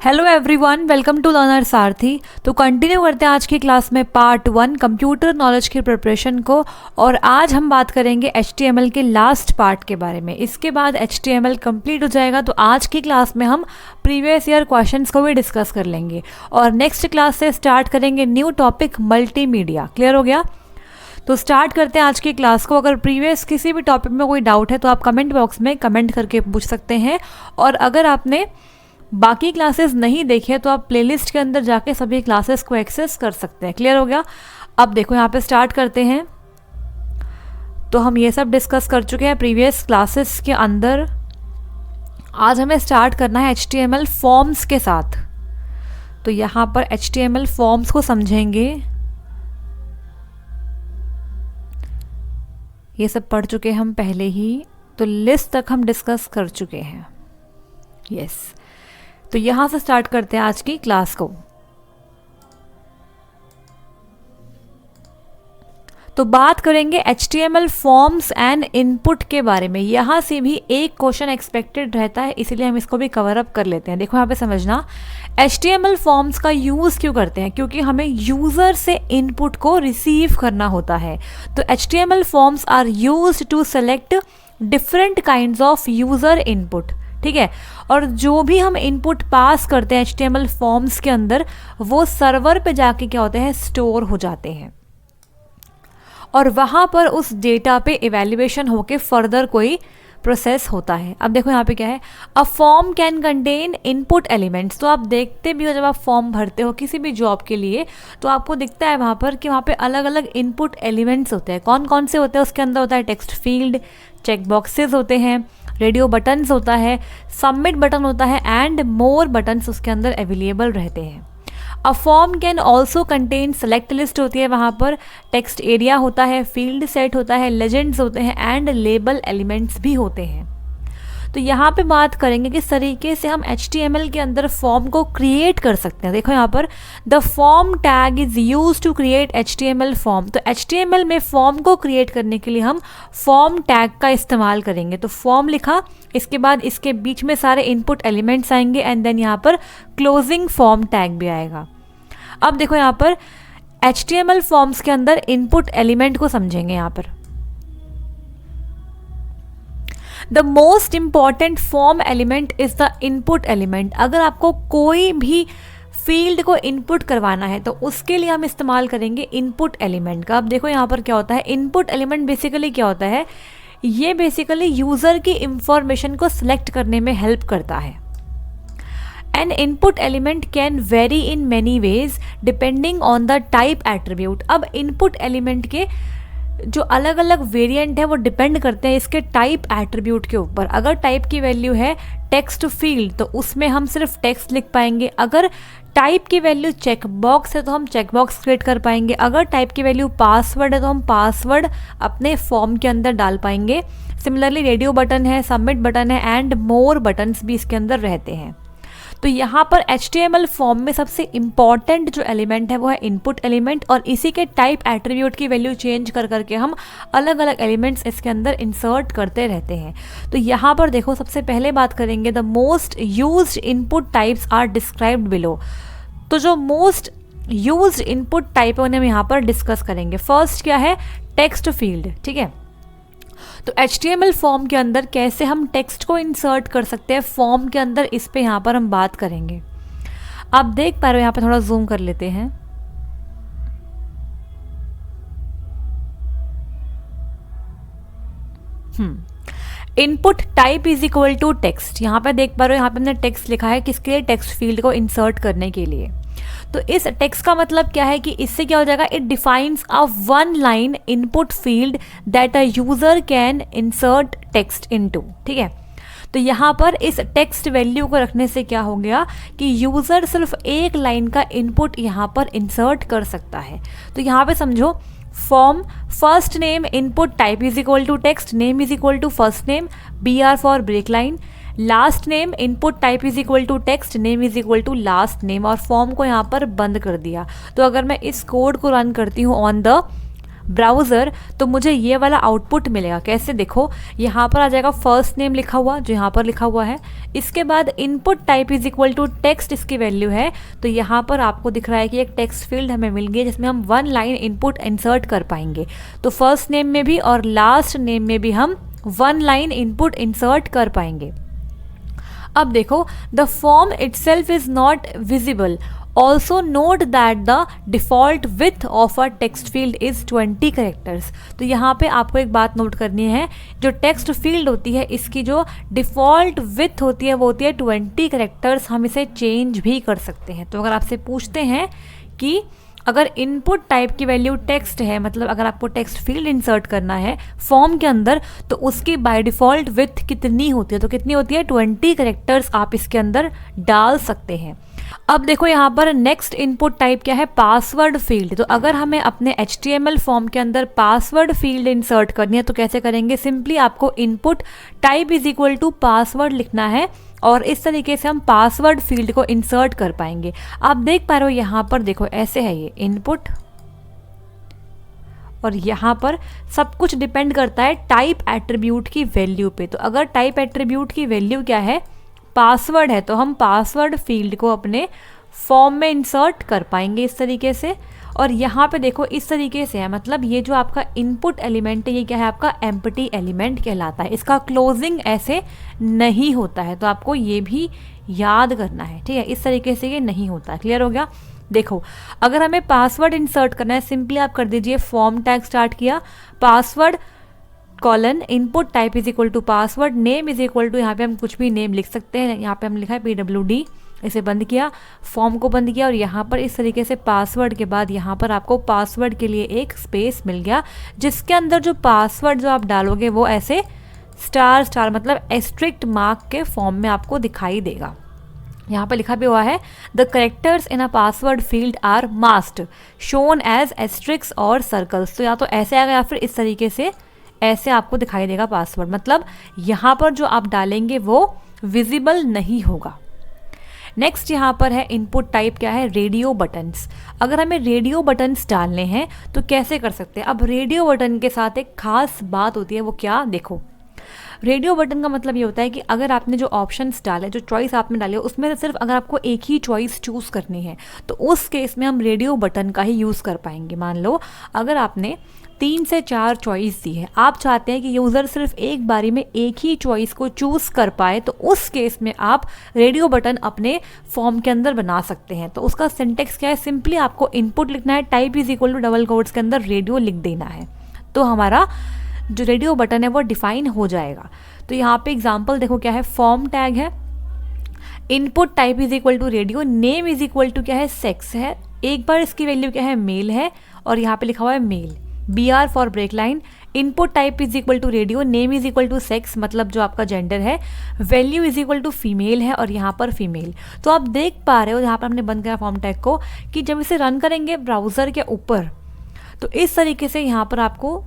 Hello everyone, welcome to learner Sarthi. तो continue करते हैं आज की क्लास में पार्ट 1 कंप्यूटर नॉलेज की प्रिपरेशन को। और आज हम बात करेंगे HTML के लास्ट पार्ट के बारे में। इसके बाद HTML कंप्लीट हो जाएगा। तो आज की क्लास में हम प्रीवियस ईयर क्वेश्चंस को भी डिस्कस कर लेंगे और नेक्स्ट क्लास से स्टार्ट करेंगे न्यू टॉपिक मल्टीमीडिया। क्लियर हो गया? तो स्टार्ट करते हैं आज की क्लास को। अगर प्रीवियस किसी भी टॉपिक में कोई डाउट है तो आप कमेंट बॉक्स में कमेंट करके पूछ सकते हैं। और अगर आपने बाकी क्लासेस नहीं देखी तो आप प्लेलिस्ट के अंदर जाके सभी क्लासेस को एक्सेस कर सकते हैं। क्लियर हो गया? अब देखो यहाँ पे स्टार्ट करते हैं। तो हम ये सब डिस्कस कर चुके हैं प्रीवियस क्लासेस के अंदर। आज हमें स्टार्ट करना है HTML फॉर्म्स के साथ। तो यहाँ पर HTML फॉर्म्स को समझेंगे। ये सब पढ़ चुके हम पहले ही, तो लिस्ट तक हम डिस्कस कर चुके हैं। यस, तो यहाँ से स्टार्ट करते हैं आज की क्लास को। तो बात करेंगे HTML फॉर्म्स एंड इनपुट के बारे में। यहाँ से भी एक क्वेश्चन एक्सपेक्टेड रहता है, इसलिए हम इसको भी कवर अप कर लेते हैं। देखो यहाँ पे समझना, HTML फॉर्म्स का यूज़ क्यों करते हैं? क्योंकि हमें यूज़र से इनपुट को रिसीव करना होता है। तो HTML forms are used to select different kinds of user input. ठीक है, और जो भी हम इनपुट पास करते हैं HTML फॉर्म्स के अंदर, वो सर्वर पे जाके क्या होते हैं, स्टोर हो जाते हैं और वहाँ पर उस डेटा पे इवैल्यूएशन होके फर्दर कोई प्रोसेस होता है। अब देखो यहाँ पे क्या है, a form can contain input elements. तो आप देखते भी हो जब आप फॉर्म भरते हो किसी भी जॉब के लिए, तो आपको दिखता है वहाँ पर कि वहाँ पे अलग अलग इनपुट एलिमेंट्स होते हैं। कौन कौन से होते हैं? उसके अंदर होता है टेक्स्ट फील्ड, चेक बॉक्सेस होते हैं, रेडियो बटन्स होता है, सबमिट बटन होता है एंड मोर बटन्स उसके अंदर अवेलेबल रहते हैं। A form can also contain select list होती है, वहाँ पर टेक्स्ट एरिया होता है, फील्ड सेट होता है, लेजेंड्स होते हैं एंड लेबल एलिमेंट्स भी होते हैं। तो यहाँ पे बात करेंगे किस तरीके से हम HTML के अंदर फॉर्म को क्रिएट कर सकते हैं। देखो यहाँ पर the form tag is use to create HTML form. तो HTML में फॉर्म को क्रिएट करने के लिए हम फॉर्म टैग का इस्तेमाल करेंगे। तो फॉर्म लिखा, इसके बाद इसके बीच में सारे इनपुट एलिमेंट्स आएंगे एंड देन यहाँ पर क्लोजिंग फॉर्म टैग भी आएगा। अब देखो यहाँ पर HTML फॉर्म्स के अंदर इनपुट एलिमेंट को समझेंगे। यहाँ पर the most important form element is the input element. अगर आपको कोई भी फील्ड को इनपुट करवाना है तो उसके लिए हम इस्तेमाल करेंगे इनपुट एलिमेंट का। अब देखो यहाँ पर क्या होता है, इनपुट एलिमेंट बेसिकली क्या होता है, ये बेसिकली यूजर की इंफॉर्मेशन को सिलेक्ट करने में हेल्प करता है। An input element can vary in many ways depending on the type attribute। अब input element के जो अलग अलग वेरिएंट है वो डिपेंड करते हैं इसके टाइप एट्रीब्यूट के ऊपर। अगर टाइप की वैल्यू है टेक्स्ट फील्ड तो उसमें हम सिर्फ टेक्स्ट लिख पाएंगे। अगर टाइप की वैल्यू चेक बॉक्स है तो हम चेक बॉक्स क्रिएट कर पाएंगे। अगर टाइप की वैल्यू पासवर्ड है तो हम पासवर्ड अपने फॉर्म के अंदर डाल पाएंगे। सिमिलरली रेडियो बटन है, सबमिट बटन है एंड मोर बटन्स भी इसके अंदर रहते हैं। तो यहाँ पर HTML फॉर्म में सबसे इम्पॉर्टेंट जो एलिमेंट है वो है इनपुट एलिमेंट, और इसी के टाइप एट्रीब्यूट की वैल्यू चेंज कर करके हम अलग अलग एलिमेंट्स इसके अंदर इंसर्ट करते रहते हैं। तो यहाँ पर देखो, सबसे पहले बात करेंगे the most used input types are described below. तो जो मोस्ट यूज्ड इनपुट टाइप है उन्हें हम यहाँ पर डिस्कस करेंगे। फर्स्ट क्या है, टेक्स्ट फील्ड। ठीक है, तो HTML फॉर्म के अंदर कैसे हम टेक्स्ट को इंसर्ट कर सकते हैं फॉर्म के अंदर, इस पे यहाँ पर हम बात करेंगे। आप देख पा रहे हो, यहाँ पे थोड़ा जूम कर लेते हैं। Input type is equal to text. यहाँ पे देख पा रहे हो, यहाँ पे हमने टेक्स्ट लिखा है किसके लिए, टेक्स्ट फील्ड को इंसर्ट करने के लिए। तो इस टेक्स्ट का मतलब क्या है कि इससे क्या हो जाएगा, it defines a one line input field that a user can insert text into. ठीक है, तो यहाँ पर इस टेक्स्ट वैल्यू को रखने से क्या हो गया कि यूजर सिर्फ एक लाइन का इनपुट यहाँ पर इंसर्ट कर सकता है। तो यहाँ पे समझो, form first name input type is equal to text, name is equal to first name, BR for break line, last name input type is equal to text, name is equal to last name, और form को यहाँ पर बंद कर दिया। तो अगर मैं इस कोड को रन करती हूँ ऑन द ब्राउज़र तो मुझे ये वाला आउटपुट मिलेगा। कैसे, देखो यहाँ पर आ जाएगा फर्स्ट नेम लिखा हुआ जो यहाँ पर लिखा हुआ है, इसके बाद input type is equal to text इसकी वैल्यू है, तो यहाँ पर आपको दिख रहा है कि एक टेक्स्ट फील्ड हमें मिल गई जिसमें हम 1 लाइन इनपुट इंसर्ट कर पाएंगे। तो फर्स्ट नेम में भी और लास्ट नेम में भी हम 1 लाइन इनपुट इंसर्ट कर पाएंगे। अब देखो, the form itself is not visible, also note that the default width of a text field is 20 characters. तो यहाँ पे आपको एक बात नोट करनी है, जो टेक्स्ट फील्ड होती है इसकी जो डिफॉल्ट विथ होती है वो होती है 20 कैरेक्टर्स। हम इसे चेंज भी कर सकते हैं। तो अगर आपसे पूछते हैं कि अगर इनपुट टाइप की वैल्यू टेक्स्ट है, मतलब अगर आपको टेक्स्ट फील्ड इंसर्ट करना है फॉर्म के अंदर, तो उसकी बाय डिफ़ॉल्ट विथ कितनी होती है, तो कितनी होती है 20 कैरेक्टर्स आप इसके अंदर डाल सकते हैं। अब देखो यहाँ पर नेक्स्ट इनपुट टाइप क्या है, पासवर्ड फील्ड। तो अगर हमें अपने HTML फॉर्म के अंदर पासवर्ड फील्ड इंसर्ट करनी है तो कैसे करेंगे, सिंपली आपको input type is equal to password लिखना है और इस तरीके से हम पासवर्ड फील्ड को इंसर्ट कर पाएंगे। आप देख पा रहे हो यहाँ पर, देखो ऐसे है ये इनपुट और यहाँ पर सब कुछ डिपेंड करता है टाइप एट्रीब्यूट की वैल्यू पे। तो अगर टाइप एट्रीब्यूट की वैल्यू क्या है, पासवर्ड है, तो हम पासवर्ड फील्ड को अपने फॉर्म में इंसर्ट कर पाएंगे इस तरीके से। और यहाँ पे देखो इस तरीके से है, मतलब ये जो आपका इनपुट एलिमेंट है ये क्या है, आपका एम्प्टी एलिमेंट कहलाता है। इसका क्लोजिंग ऐसे नहीं होता है, तो आपको ये भी याद करना है, ठीक है। इस तरीके से ये नहीं होता है। क्लियर हो गया। देखो अगर हमें पासवर्ड इंसर्ट करना है, सिंपली आप कर दीजिए फॉर्म टैग स्टार्ट किया, password colon input type is equal to password, name is equal to, यहाँ पे हम कुछ भी नेम लिख सकते हैं, यहाँ पे हम लिखा है PWD, इसे बंद किया, फॉर्म को बंद किया और यहाँ पर इस तरीके से पासवर्ड के बाद यहाँ पर आपको पासवर्ड के लिए एक स्पेस मिल गया, जिसके अंदर जो पासवर्ड जो आप डालोगे वो ऐसे स्टार स्टार मतलब एस्ट्रिक्ट मार्क के फॉर्म में आपको दिखाई देगा। यहाँ पर लिखा भी हुआ है the characters in a password field are masked shown as asterisks और सर्कल्स। तो या तो ऐसे आएगा या फिर इस तरीके से ऐसे आपको दिखाई देगा पासवर्ड, मतलब यहाँ पर जो आप डालेंगे वो विजिबल नहीं होगा। नेक्स्ट यहाँ पर है इनपुट टाइप क्या है, रेडियो बटन्स। अगर हमें रेडियो बटन्स डालने हैं तो कैसे कर सकते हैं। अब रेडियो बटन के साथ एक खास बात होती है, वो क्या, देखो रेडियो बटन का मतलब ये होता है कि अगर आपने जो ऑप्शंस डाले, जो चॉइस आपने डाली उसमें से सिर्फ अगर आपको एक ही चॉइस चूज़ करनी है तो उस केस में हम रेडियो बटन का ही यूज़ कर पाएंगे। मान लो अगर आपने 3 से 4 चॉइस दी है, आप चाहते हैं कि यूज़र सिर्फ एक बारी में एक ही चॉइस को चूज़ कर पाए, तो उस केस में आप रेडियो बटन अपने फॉर्म के अंदर बना सकते हैं। तो उसका सिंटेक्स क्या है, सिंपली आपको इनपुट लिखना है, type is equal to double quotes के अंदर रेडियो लिख देना है, तो हमारा जो रेडियो बटन है वो डिफाइन हो जाएगा। तो यहाँ पे एग्जांपल देखो क्या है, फॉर्म टैग है, input type is equal to radio, name is equal to क्या है, सेक्स है, एक बार इसकी वैल्यू क्या है, मेल है, और यहाँ पे लिखा हुआ है male, BR for break line, input type is equal to radio, name is equal to sex मतलब जो आपका जेंडर है, value is equal to female है और यहाँ पर फीमेल। तो आप देख पा रहे हो यहाँ पर हमने बंद किया फॉर्म टैग को, कि जब इसे रन करेंगे ब्राउज़र के ऊपर तो इस तरीके से यहाँ पर आपको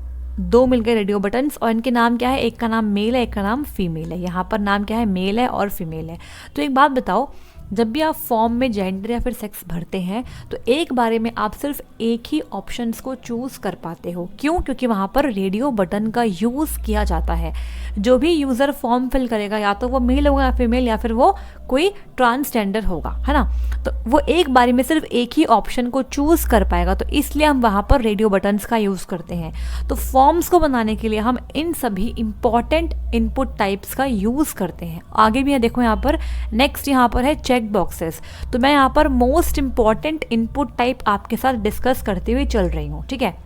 2 मिल गए रेडियो बटन्स, और इनके नाम क्या है, एक का नाम मेल है, एक का नाम फीमेल है। यहाँ पर नाम क्या है, मेल है और फीमेल है। तो एक बात बताओ, जब भी आप फॉर्म में जेंडर या फिर सेक्स भरते हैं तो एक बारे में आप सिर्फ एक ही ऑप्शंस को चूज़ कर पाते हो। क्यों? क्योंकि वहाँ पर रेडियो बटन का यूज़ किया जाता है। जो भी यूज़र फॉर्म फिल करेगा या तो वो मेल होगा या फीमेल या फिर वो कोई ट्रांसजेंडर होगा, है ना, तो वो एक बारी में सिर्फ एक ही ऑप्शन को चूज़ कर पाएगा, तो इसलिए हम वहाँ पर रेडियो बटन्स का यूज़ करते हैं। तो फॉर्म्स को बनाने के लिए हम इन सभी इंपॉर्टेंट इनपुट टाइप्स का यूज़ करते हैं। आगे भी है, देखो यहाँ पर नेक्स्ट यहाँ पर है चेक बॉक्सेस। तो मैं यहाँ पर मोस्ट इंपॉर्टेंट इनपुट टाइप आपके साथ डिस्कस करते हुए चल रही हूँ, ठीक है।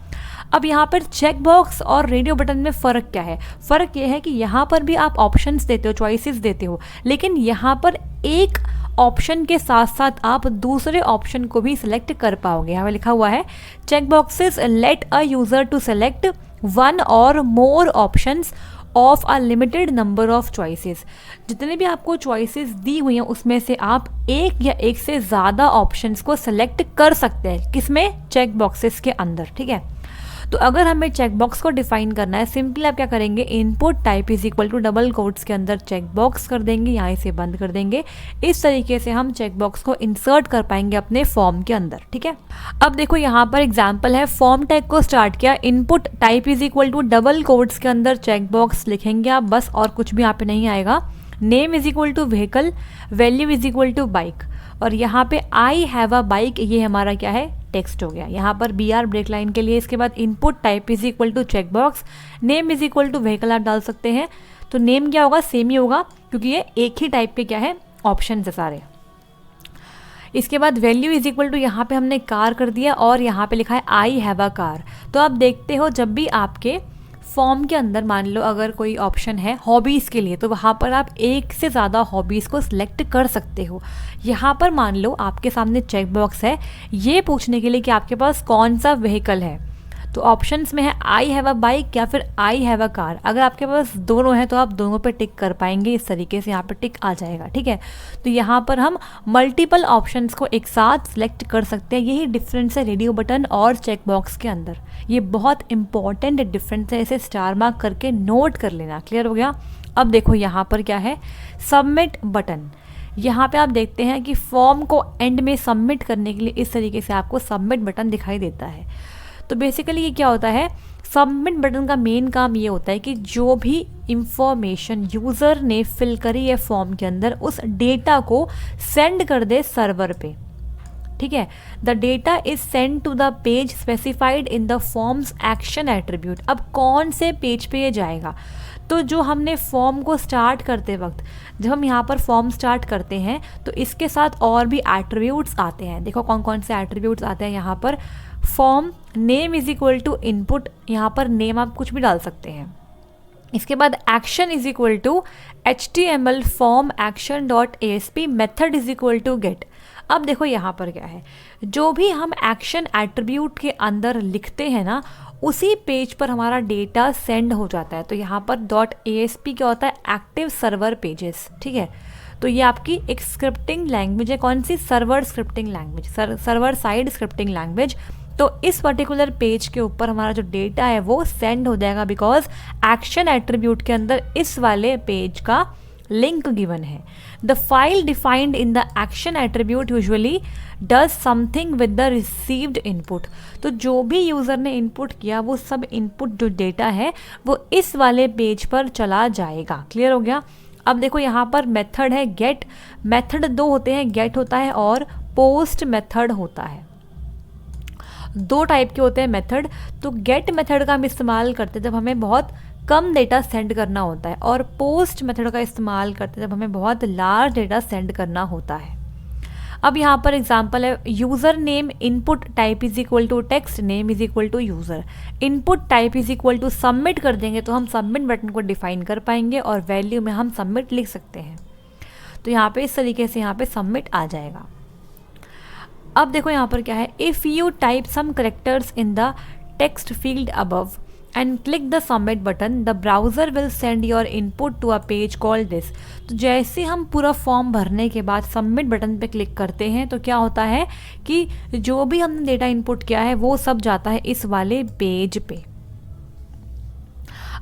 अब यहाँ पर चेक बॉक्स और रेडियो बटन में फ़र्क क्या है? फ़र्क ये है कि यहाँ पर भी आप ऑप्शंस देते हो, चॉइसेस देते हो, लेकिन यहाँ पर एक ऑप्शन के साथ साथ आप दूसरे ऑप्शन को भी सिलेक्ट कर पाओगे। यहाँ पे लिखा हुआ है check boxes let a user to select 1 और more options of a limited number of choices. जितने भी आपको चॉइसेस दी हुई हैं उसमें से आप एक या एक से ज़्यादा ऑप्शंस को सेलेक्ट कर सकते हैं। किसमें? चेक बॉक्सेस के अंदर, ठीक है। तो अगर हमें चेकबॉक्स को डिफाइन करना है, सिंपली आप क्या करेंगे, input type is equal to double quotes के अंदर चेकबॉक्स कर देंगे, यहाँ इसे बंद कर देंगे। इस तरीके से हम चेकबॉक्स को इंसर्ट कर पाएंगे अपने फॉर्म के अंदर, ठीक है। अब देखो यहाँ पर एग्जाम्पल है, फॉर्म टैग को स्टार्ट किया, input type is equal to double quotes के अंदर चेकबॉक्स लिखेंगे आप बस, और कुछ भी यहाँ पे नहीं आएगा। Name is equal to vehicle, value is equal to bike, और यहाँ पे आई हैव अ बाइक, ये हमारा क्या है, टेक्स्ट हो गया। यहाँ पर बी आर ब्रेक लाइन के लिए, इसके बाद input type is equal to checkbox, name is equal to vehicle आप डाल सकते हैं। तो नेम क्या होगा, सेम ही होगा, क्योंकि ये एक ही टाइप के क्या है, ऑप्शन है सारे। इसके बाद वैल्यू इज इक्वल टू, यहाँ पे हमने कार कर दिया, और यहाँ पे लिखा है आई हैव अ कार। तो आप देखते हो जब भी आपके फॉर्म के अंदर मान लो अगर कोई ऑप्शन है हॉबीज़ के लिए, तो वहाँ पर आप एक से ज़्यादा हॉबीज़ को सिलेक्ट कर सकते हो। यहाँ पर मान लो आपके सामने चेक बॉक्स है ये पूछने के लिए कि आपके पास कौन सा व्हीकल है, तो ऑप्शंस में है आई हैव अ बाइक या फिर आई हैव अ कार। अगर आपके पास दोनों है तो आप दोनों पे टिक कर पाएंगे, इस तरीके से यहाँ पे टिक आ जाएगा, ठीक है। तो यहाँ पर हम मल्टीपल ऑप्शंस को एक साथ सिलेक्ट कर सकते हैं, यही डिफरेंस है रेडियो बटन और चेक बॉक्स के अंदर। ये बहुत इंपॉर्टेंट डिफरेंस है, इसे स्टार मार्क करके नोट कर लेना। क्लियर हो गया। अब देखो यहाँ पर क्या है, सबमिट बटन। यहाँ पे आप देखते हैं कि फॉर्म को एंड में सबमिट करने के लिए इस तरीके से आपको सबमिट बटन दिखाई देता है। तो बेसिकली ये क्या होता है, सबमिट बटन का मेन काम ये होता है कि जो भी इंफॉर्मेशन यूज़र ने फिल करी है फॉर्म के अंदर, उस डेटा को सेंड कर दे सर्वर पे, ठीक है। The data is send to the page specified in the form's action attribute. अब कौन से पेज पे ये जाएगा, तो जो हमने फॉर्म को स्टार्ट करते वक्त, जब हम यहाँ पर फॉर्म स्टार्ट करते हैं तो इसके साथ और भी एट्रीब्यूट्स आते हैं। देखो कौन कौन से एट्रीब्यूट्स आते हैं यहाँ पर। Form name is equal to input, यहाँ पर नेम आप कुछ भी डाल सकते हैं। इसके बाद action is equal to HTML form action dot ASP, method is equal to get. अब देखो यहाँ पर क्या है, जो भी हम एक्शन एट्रीब्यूट के अंदर लिखते हैं ना, उसी पेज पर हमारा डेटा सेंड हो जाता है। तो यहाँ पर डॉट ASP क्या होता है, एक्टिव सर्वर पेजेस, ठीक है। तो ये आपकी एक स्क्रिप्टिंग लैंग्वेज है, कौन सी, server scripting language, server side scripting language. तो इस पर्टिकुलर पेज के ऊपर हमारा जो डेटा है वो सेंड हो जाएगा, बिकॉज एक्शन एट्रीब्यूट के अंदर इस वाले पेज का लिंक गिवन है। The file defined in the action attribute usually does something with the received input. तो जो भी यूज़र ने इनपुट किया वो सब इनपुट जो डेटा है वो इस वाले पेज पर चला जाएगा। क्लियर हो गया। अब देखो यहाँ पर मेथड है गेट। मेथड दो होते हैं, गेट होता है और पोस्ट मेथड होता है। दो टाइप के होते हैं मेथड। तो गेट मेथड का हम इस्तेमाल करते हैं जब हमें बहुत कम डेटा सेंड करना होता है, और पोस्ट मेथड का इस्तेमाल करते हैं जब हमें बहुत लार्ज डेटा सेंड करना होता है। अब यहाँ पर एग्जांपल है, user name input type is equal to text, name is equal to user, input type is equal to submit कर देंगे तो हम सबमिट बटन को डिफाइन कर पाएंगे, और वैल्यू में हम सबमिट लिख सकते हैं। तो यहाँ पे इस तरीके से यहाँ पे सबमिट आ जाएगा। अब देखो यहाँ पर क्या है, if you type some characters in the text field above and click the submit button, the browser will send your input to a page called this. तो जैसे हम पूरा फॉर्म भरने के बाद सबमिट बटन पे क्लिक करते हैं तो क्या होता है कि जो भी हमने डेटा इनपुट किया है वो सब जाता है इस वाले पेज पे।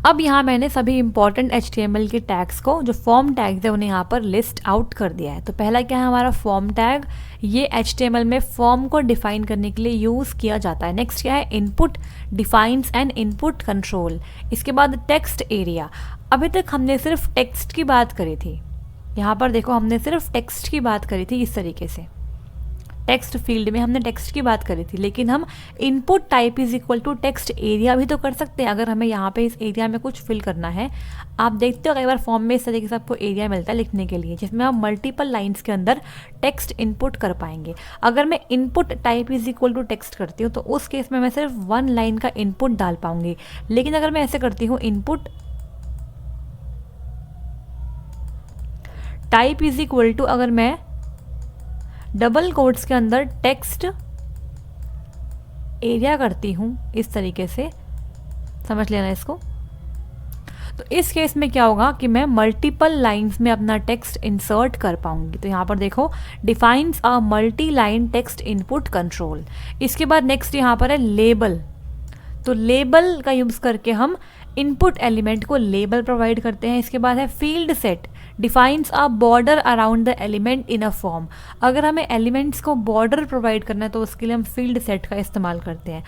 अब यहाँ मैंने सभी इंपॉर्टेंट HTML के टैग्स को, जो फॉर्म टैग्स है, उन्हें यहाँ पर लिस्ट आउट कर दिया है। तो पहला क्या है हमारा फॉर्म टैग, ये HTML में फॉर्म को डिफाइन करने के लिए यूज़ किया जाता है। नेक्स्ट क्या है, input defines N input control. इसके बाद टेक्स्ट एरिया। अभी तक हमने सिर्फ टेक्स्ट की बात करी थी, यहाँ पर देखो हमने सिर्फ टेक्स्ट की बात करी थी इस तरीके से, टेक्स्ट फील्ड में हमने टेक्स्ट की बात करी थी, लेकिन हम input type is equal to text area भी तो कर सकते हैं अगर हमें यहाँ पे इस एरिया में कुछ फिल करना है। आप देखते हो कई बार फॉर्म में इस तरीके से आपको एरिया मिलता है लिखने के लिए, जिसमें आप मल्टीपल लाइंस के अंदर टेक्स्ट इनपुट कर पाएंगे। अगर मैं input type is equal to text करती हूँ तो उस केस में मैं सिर्फ 1 लाइन का इनपुट डाल पाऊंगी, लेकिन अगर मैं ऐसे करती हूँ input type is equal to, अगर मैं डबल कोट्स के अंदर टेक्स्ट एरिया करती हूँ इस तरीके से, समझ लेना इसको, तो इस केस में क्या होगा कि मैं मल्टीपल लाइंस में अपना टेक्स्ट इंसर्ट कर पाऊंगी। तो यहाँ पर देखो defines a multi line text input control. इसके बाद नेक्स्ट यहाँ पर है लेबल। तो लेबल का यूज़ करके हम इनपुट एलिमेंट को लेबल प्रोवाइड करते हैं। इसके बाद है field set defines a border around the element in a form. अगर हमें एलिमेंट्स को बॉर्डर प्रोवाइड करना है तो उसके लिए हम फील्ड सेट का इस्तेमाल करते हैं।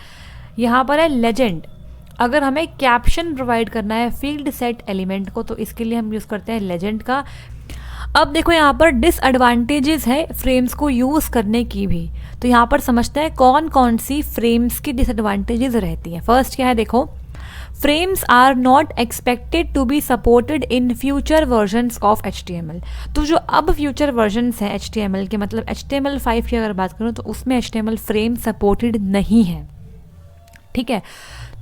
यहाँ पर है लेजेंड, अगर हमें कैप्शन प्रोवाइड करना है फील्ड सेट एलिमेंट को तो इसके लिए हम यूज़ करते हैं लेजेंड का। अब देखो यहाँ पर डिसएडवांटेजेस है फ्रेम्स को यूज़ करने की भी, तो यहाँ पर समझते हैं कौन कौन सी फ्रेम्स की डिसएडवांटेजेस रहती हैं। फर्स्ट क्या है, देखो frames are not expected to be supported in future versions of HTML। तो जो अब फ्यूचर वर्जन्स हैं HTML के, मतलब HTML5 की अगर बात करूँ तो उसमें HTML फ्रेम सपोर्टेड नहीं है, ठीक है।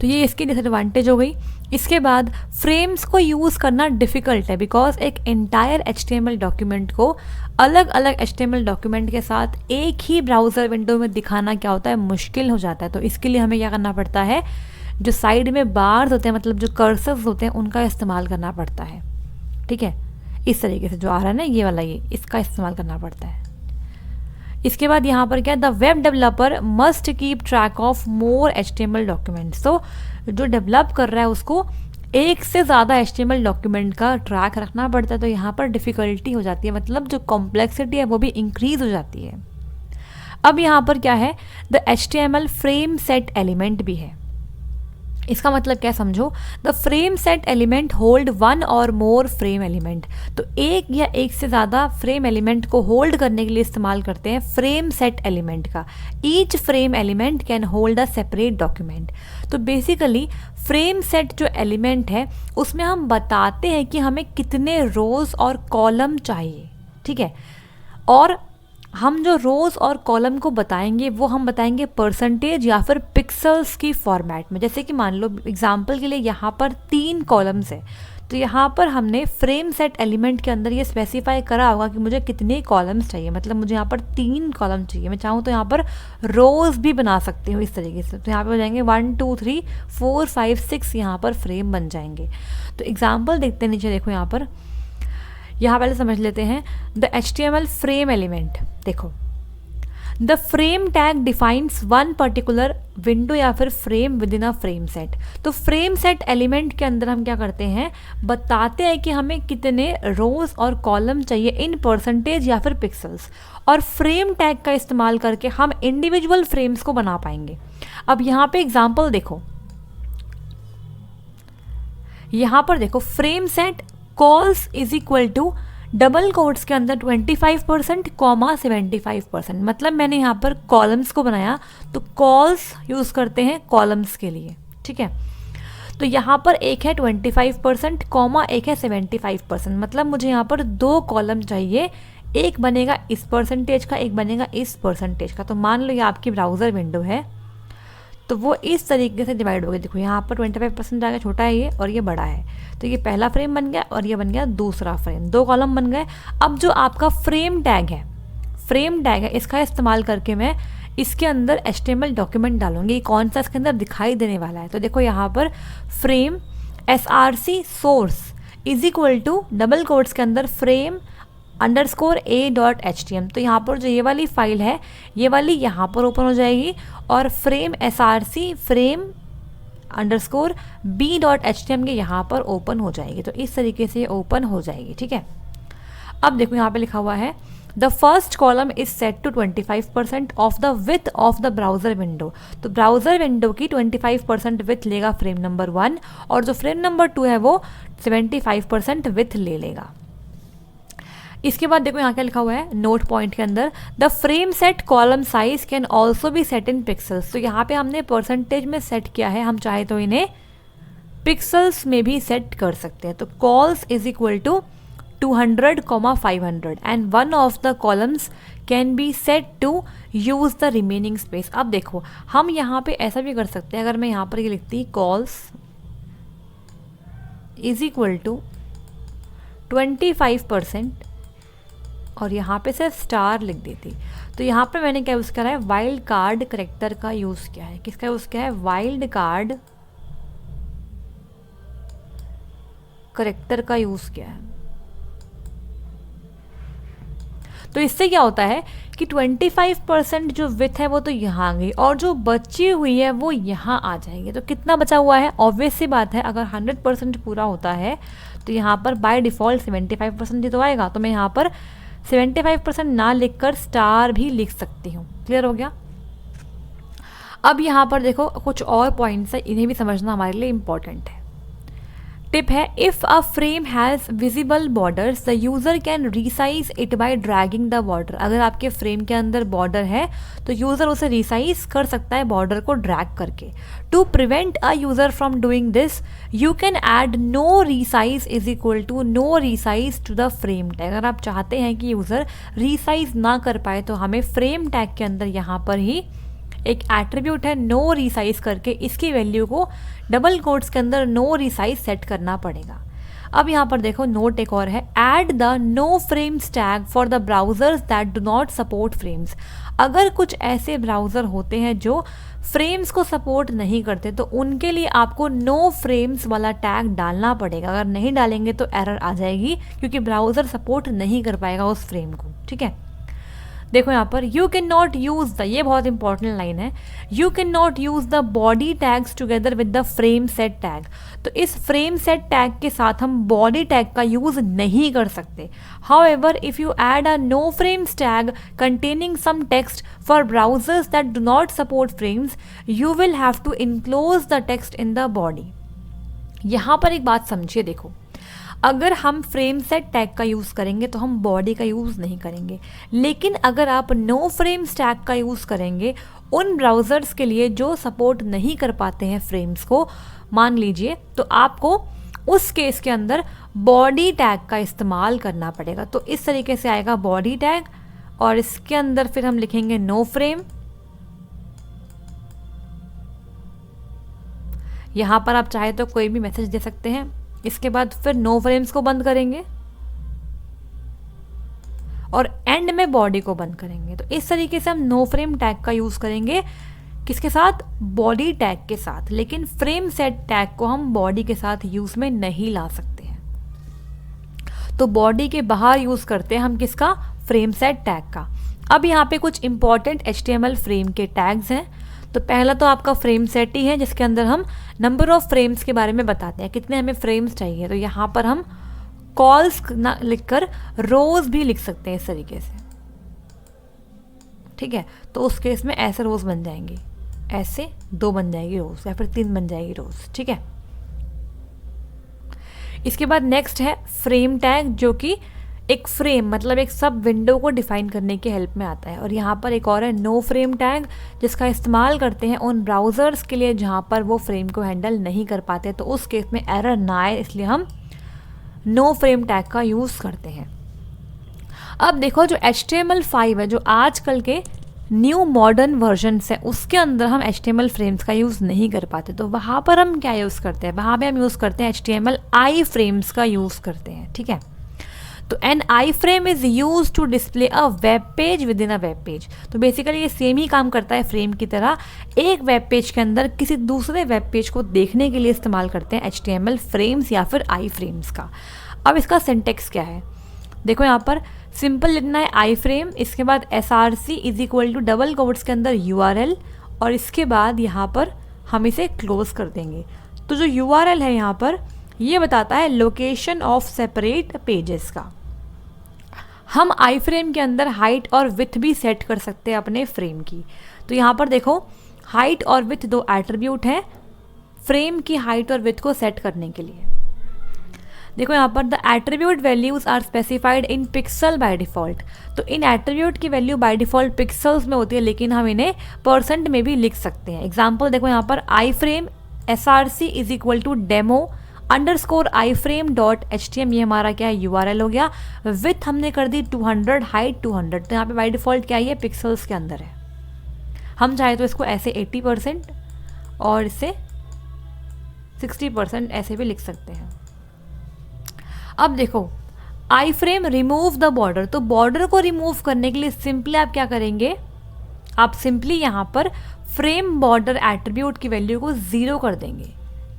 तो ये इसकी डिसएडवांटेज हो गई। इसके बाद फ्रेम्स को यूज़ करना डिफ़िकल्ट है बिकॉज एक एंटायर HTML डॉक्यूमेंट को अलग अलग HTML डॉक्यूमेंट के साथ एक ही ब्राउज़र विंडो में दिखाना क्या होता है, मुश्किल हो जाता है। तो इसके लिए हमें क्या करना पड़ता है, जो साइड में बार्स होते हैं मतलब जो कर्सर्स होते हैं उनका इस्तेमाल करना पड़ता है, ठीक है। इस तरीके से जो आ रहा है ना ये वाला, ये इसका इस्तेमाल करना पड़ता है। इसके बाद यहाँ पर क्या, the web developer must keep track of more HTML documents. तो जो डेवलप कर रहा है उसको एक से ज़्यादा HTML डॉक्यूमेंट का ट्रैक रखना पड़ता है। तो यहाँ पर डिफ़िकल्टी हो जाती है, मतलब जो कॉम्प्लेक्सिटी है वो भी इंक्रीज़ हो जाती है। अब यहाँ पर क्या है, the HTML frame set element भी है। इसका मतलब क्या समझो, the frame set element hold one और मोर फ्रेम एलिमेंट। तो एक या एक से ज़्यादा फ्रेम एलिमेंट को होल्ड करने के लिए इस्तेमाल करते हैं फ्रेम सेट एलिमेंट का। Each frame element can hold a separate document. तो बेसिकली फ्रेम सेट जो एलिमेंट है उसमें हम बताते हैं कि हमें कितने रोज़ और कॉलम चाहिए, ठीक है। और हम जो रोज़ और कॉलम को बताएंगे वो हम बताएंगे परसेंटेज या फिर पिक्सल्स की फॉर्मेट में। जैसे कि मान लो एग्जांपल के लिए यहाँ पर 3 कॉलम्स है, तो यहाँ पर हमने फ्रेम सेट एलिमेंट के अंदर ये स्पेसिफाई करा होगा कि मुझे कितने कॉलम्स चाहिए, मतलब मुझे यहाँ पर 3 कॉलम चाहिए। मैं चाहूँ तो यहाँ पर रोज़ भी बना सकती हूँ इस तरीके से। तो यहाँ पर हो जाएंगे 1 2 3 4 5 6 यहाँ पर फ्रेम बन जाएंगे। तो एग्जाम्पल देखते हैं नीचे, देखो यहाँ पहले समझ लेते हैं द HTML फ्रेम एलिमेंट। देखो the frame tag defines one particular window या फिर frame with in a frame set. तो फ्रेम सेट एलिमेंट के अंदर हम क्या करते हैं, बताते हैं कि हमें कितने रोज और कॉलम चाहिए इन परसेंटेज या फिर पिक्सल्स, और फ्रेम टैग का इस्तेमाल करके हम इंडिविजुअल फ्रेम्स को बना पाएंगे। अब यहाँ पे एग्जाम्पल देखो, यहाँ पर देखो frame set cols is equal to double quotes के अंदर 25% कॉमा 75%, मतलब मैंने यहाँ पर कॉलम्स को बनाया तो कॉल्स यूज़ करते हैं कॉलम्स के लिए, ठीक है। तो यहाँ पर एक है 25% कॉमा एक है 75%, मतलब मुझे यहाँ पर 2 कॉलम चाहिए, एक बनेगा इस परसेंटेज का, एक बनेगा इस परसेंटेज का। तो मान लो ये आपकी ब्राउज़र विंडो है तो वो इस तरीके से डिवाइड हो गई। देखो यहाँ पर 25% जाएगा, छोटा है ये और ये बड़ा है, तो ये पहला फ्रेम बन गया और ये बन गया दूसरा फ्रेम, 2 कॉलम बन गए। अब जो आपका फ्रेम टैग है इसका इस्तेमाल करके मैं इसके अंदर HTML डॉक्यूमेंट डालूंगी, कौन सा इसके अंदर दिखाई देने वाला है। तो देखो यहाँ पर frame src source is equal to double quotes के अंदर फ्रेम _a.htm। तो यहाँ पर जो ये वाली फाइल है ये वाली यहाँ पर ओपन हो जाएगी और फ्रेम src फ्रेम _b.htm के यहाँ पर ओपन हो जाएगी। तो इस तरीके से ओपन हो जाएगी, ठीक है। अब देखो यहाँ पे लिखा हुआ है the first column is set to 25% of the width of the browser window. तो ब्राउजर विंडो की 25% विथ लेगा फ्रेम नंबर 1 और जो फ्रेम नंबर 2 है वो 75% विथ ले लेगा। इसके बाद देखो यहाँ क्या लिखा हुआ है नोट पॉइंट के अंदर, the frame set column size can also B set in pixels. तो यहाँ पे हमने परसेंटेज में सेट किया है, हम चाहे तो इन्हें पिक्सल्स में भी सेट कर सकते हैं। तो cols is equal to 200,500 and one of the columns can be set to use the remaining space. अब देखो हम यहाँ पे ऐसा भी कर सकते हैं, अगर मैं यहाँ पर ये लिखती कॉल्स इज इक्वल टू 25% और यहाँ पे से स्टार लिख देती, तो यहाँ पे मैंने क्या यूज़ करा है, वाइल्ड कार्ड करेक्टर का यूज़ किया है। किसका यूज़ किया है, वाइल्ड कार्ड करेक्टर का यूज़ किया है। तो इससे क्या होता है कि 25% जो विथ है वो तो यहाँ आ गई और जो बची हुई है वो यहाँ आ जाएगी। तो कितना बचा हुआ है, ऑब्वियस सी बात है, अगर 100% पूरा होता है तो यहाँ पर बाय डिफ़ॉल्ट 75% ही तो आएगा। तो मैं यहाँ पर 75% ना लिखकर स्टार भी लिख सकती हूँ। क्लियर हो गया। अब यहाँ पर देखो कुछ और पॉइंट्स है, इन्हें भी समझना हमारे लिए इम्पॉर्टेंट है। टिप है, if a frame has visible borders the user can resize it by dragging the border. अगर आपके फ्रेम के अंदर बॉर्डर है तो यूज़र उसे रिसाइज कर सकता है बॉर्डर को ड्रैग करके। To prevent a user from doing this you can add no resize is equal to no resize to the frame tag. अगर आप चाहते हैं कि यूज़र रीसाइज ना कर पाए तो हमें फ्रेम टैग के अंदर यहाँ पर ही एक एट्रीब्यूट है नो रिसाइज करके, इसकी वैल्यू को डबल कोट्स के अंदर नो रिसाइज सेट करना पड़ेगा। अब यहाँ पर देखो नोट एक और है, add the no frames tag for the browsers that do not support frames. अगर कुछ ऐसे ब्राउज़र होते हैं जो फ्रेम्स को सपोर्ट नहीं करते तो उनके लिए आपको नो फ्रेम्स वाला टैग डालना पड़ेगा। अगर नहीं डालेंगे तो एरर आ जाएगी क्योंकि ब्राउज़र सपोर्ट नहीं कर पाएगा उस फ्रेम को। ठीक है, देखो यहाँ पर you can not use the, ये बहुत इंपॉर्टेंट लाइन है, you can not use the body tags together with the frame set tag. तो इस फ्रेम सेट टैग के साथ हम बॉडी टैग का यूज़ नहीं कर सकते। However if you add a no frames tag containing some text for browsers that do not support frames you will have to enclose the text in the body. यहाँ पर एक बात समझिए, देखो अगर हम फ्रेम सेट टैग का use करेंगे तो हम बॉडी का यूज़ नहीं करेंगे, लेकिन अगर आप नो फ्रेम्स टैग का यूज़ करेंगे उन ब्राउज़र्स के लिए जो सपोर्ट नहीं कर पाते हैं फ्रेम्स को, मान लीजिए, तो आपको उस केस के अंदर बॉडी टैग का इस्तेमाल करना पड़ेगा। तो इस तरीके से आएगा बॉडी टैग और इसके अंदर फिर हम लिखेंगे नो फ्रेम। यहाँ पर आप चाहे तो कोई भी मैसेज दे सकते हैं। इसके बाद फिर नो फ्रेम्स को बंद करेंगे और एंड में बॉडी को बंद करेंगे। तो इस तरीके से हम नो फ्रेम टैग का यूज़ करेंगे, किसके साथ, बॉडी टैग के साथ। लेकिन फ्रेम सेट टैग को हम बॉडी के साथ यूज़ में नहीं ला सकते हैं, तो बॉडी के बाहर यूज़ करते हैं हम किसका, फ्रेम सेट टैग का। अब यहाँ पे कुछ इंपॉर्टेंट HTML फ्रेम के टैग्स हैं। तो पहला तो आपका फ्रेम सेट ही है जिसके अंदर हम नंबर ऑफ फ्रेम्स के बारे में बताते हैं, कितने हमें फ्रेम्स चाहिए। तो यहाँ पर हम कॉल्स ना लिखकर रोज भी लिख सकते हैं इस तरीके से। ठीक है, तो उस केस में ऐसे रोज बन जाएंगी, ऐसे 2 बन जाएगी रोज या फिर 3 बन जाएगी रोज। ठीक है, इसके बाद नेक्स्ट है फ्रेम टैग, जो कि एक फ्रेम मतलब एक सब विंडो को डिफाइन करने की हेल्प में आता है। और यहाँ पर एक और है नो फ्रेम टैग, जिसका इस्तेमाल करते हैं उन ब्राउज़र्स के लिए जहाँ पर वो फ्रेम को हैंडल नहीं कर पाते, तो उस केस में एरर ना आए इसलिए हम नो फ्रेम टैग का यूज़ करते हैं। अब देखो जो HTML5 है, जो आजकल के न्यू मॉडर्न वर्जन्स है, उसके अंदर हम HTML फ्रेम्स का यूज़ नहीं कर पाते। तो वहाँ पर हम क्या यूज़ करते हैं, वहाँ पे हम यूज़ करते हैं HTML आई फ्रेम्स का यूज़ करते हैं। ठीक है, तो an I frame is use to display a web page within a web page. तो बेसिकली ये सेम ही काम करता है फ्रेम की तरह, एक वेब पेज के अंदर किसी दूसरे वेब पेज को देखने के लिए इस्तेमाल करते हैं HTML फ्रेम्स या फिर आई फ्रेम्स का। अब इसका सिंटेक्स क्या है, देखो यहाँ पर सिंपल लिखना है आई फ्रेम, इसके बाद src is equal to double quotes के अंदर URL और इसके बाद यहाँ पर हम इसे क्लोज कर देंगे। तो जो URL है यहाँ पर ये बताता है लोकेशन ऑफ सेपरेट पेजेस का। हम आई फ्रेम के अंदर हाइट और विथ भी सेट कर सकते हैं अपने फ्रेम की। तो यहाँ पर देखो हाइट और विथ 2 एट्रीब्यूट हैं फ्रेम की हाइट और विथ को सेट करने के लिए। देखो यहाँ पर the attribute values are specified in pixel by default. तो इन एट्रीब्यूट की वैल्यू बाय डिफ़ॉल्ट पिक्सल्स में होती है, लेकिन हम इन्हें % में भी लिख सकते हैं। एग्जाम्पल देखो यहाँ पर iframe src is equal to demo underscore iframe dot HTML, ये हमारा क्या है URL हो गया। विथ हमने कर दी 200, हाइट 200। तो यहाँ पे बाय डिफ़ॉल्ट क्या है, पिक्सल्स के अंदर है। हम चाहे तो इसको ऐसे 80% और इसे 60% ऐसे भी लिख सकते हैं। अब देखो आई फ्रेम रिमूव द बॉर्डर, तो बॉर्डर को रिमूव करने के लिए सिंपली आप क्या करेंगे, आप सिंपली यहाँ पर फ्रेम बॉर्डर एट्रीब्यूट की वैल्यू को 0 कर देंगे।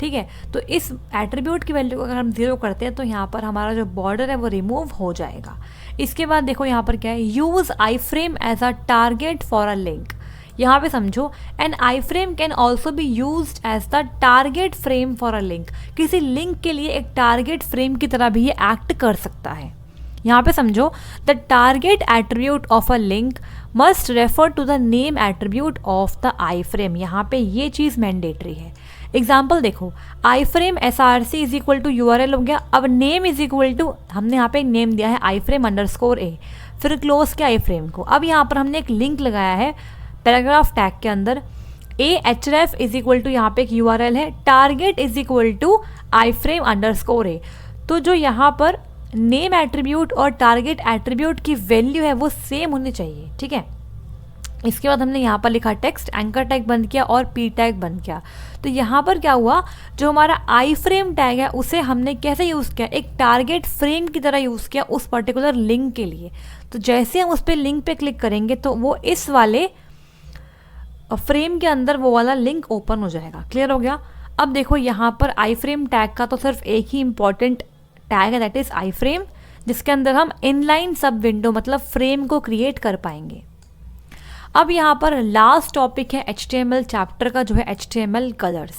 ठीक है। तो इस एट्रीब्यूट की वैल्यू को अगर हम 0 करते हैं तो यहाँ पर हमारा जो बॉर्डर है वो रिमूव हो जाएगा। इसके बाद देखो यहाँ पर क्या है, use I frame as a target for a link. यहाँ पे समझो, an I frame can also be use as the target frame for a link. किसी लिंक के लिए एक टारगेट फ्रेम की तरह भी ये एक्ट कर सकता है। यहाँ पे समझो, the target attribute of a link must refer to the name attribute of the iframe. यहाँ पे ये चीज़ मैंडेटरी है। एग्जाम्पल देखो, iframe S R C is equal to U R L हो गया। अब नेम इज इक्वल टू, हमने यहाँ पे एक नेम दिया है आई फ्रेम अंडरस्कोर ए, फिर क्लोज किया आई फ्रेम को। अब यहाँ पर हमने एक लिंक लगाया है पैराग्राफ टैग के अंदर, A href is equal to यहाँ पे एक यू आर एल है, target is equal to I frame underscore A. तो जो यहाँ पर नेम एट्रीब्यूट और टारगेट एट्रीब्यूट की वैल्यू है वो सेम होनी चाहिए, ठीक है। इसके बाद हमने यहाँ पर लिखा टेक्स्ट, एंकर टैग बंद किया और पी टैग बंद किया। तो यहाँ पर क्या हुआ, जो हमारा आई फ्रेम टैग है उसे हमने कैसे यूज़ किया, एक टारगेट फ्रेम की तरह यूज़ किया उस पर्टिकुलर लिंक के लिए। तो जैसे हम उस पर लिंक पे क्लिक करेंगे तो वो इस वाले फ्रेम के अंदर वो वाला लिंक ओपन हो जाएगा। क्लियर हो गया। अब देखो यहाँ पर आई फ्रेम टैग का तो सिर्फ एक ही इंपॉर्टेंट टैग है, दैट इज आई फ्रेम, जिसके अंदर हम इनलाइन सब विंडो मतलब फ्रेम को क्रिएट कर पाएंगे। अब यहाँ पर लास्ट टॉपिक है HTML चैप्टर का, जो है HTML कलर्स।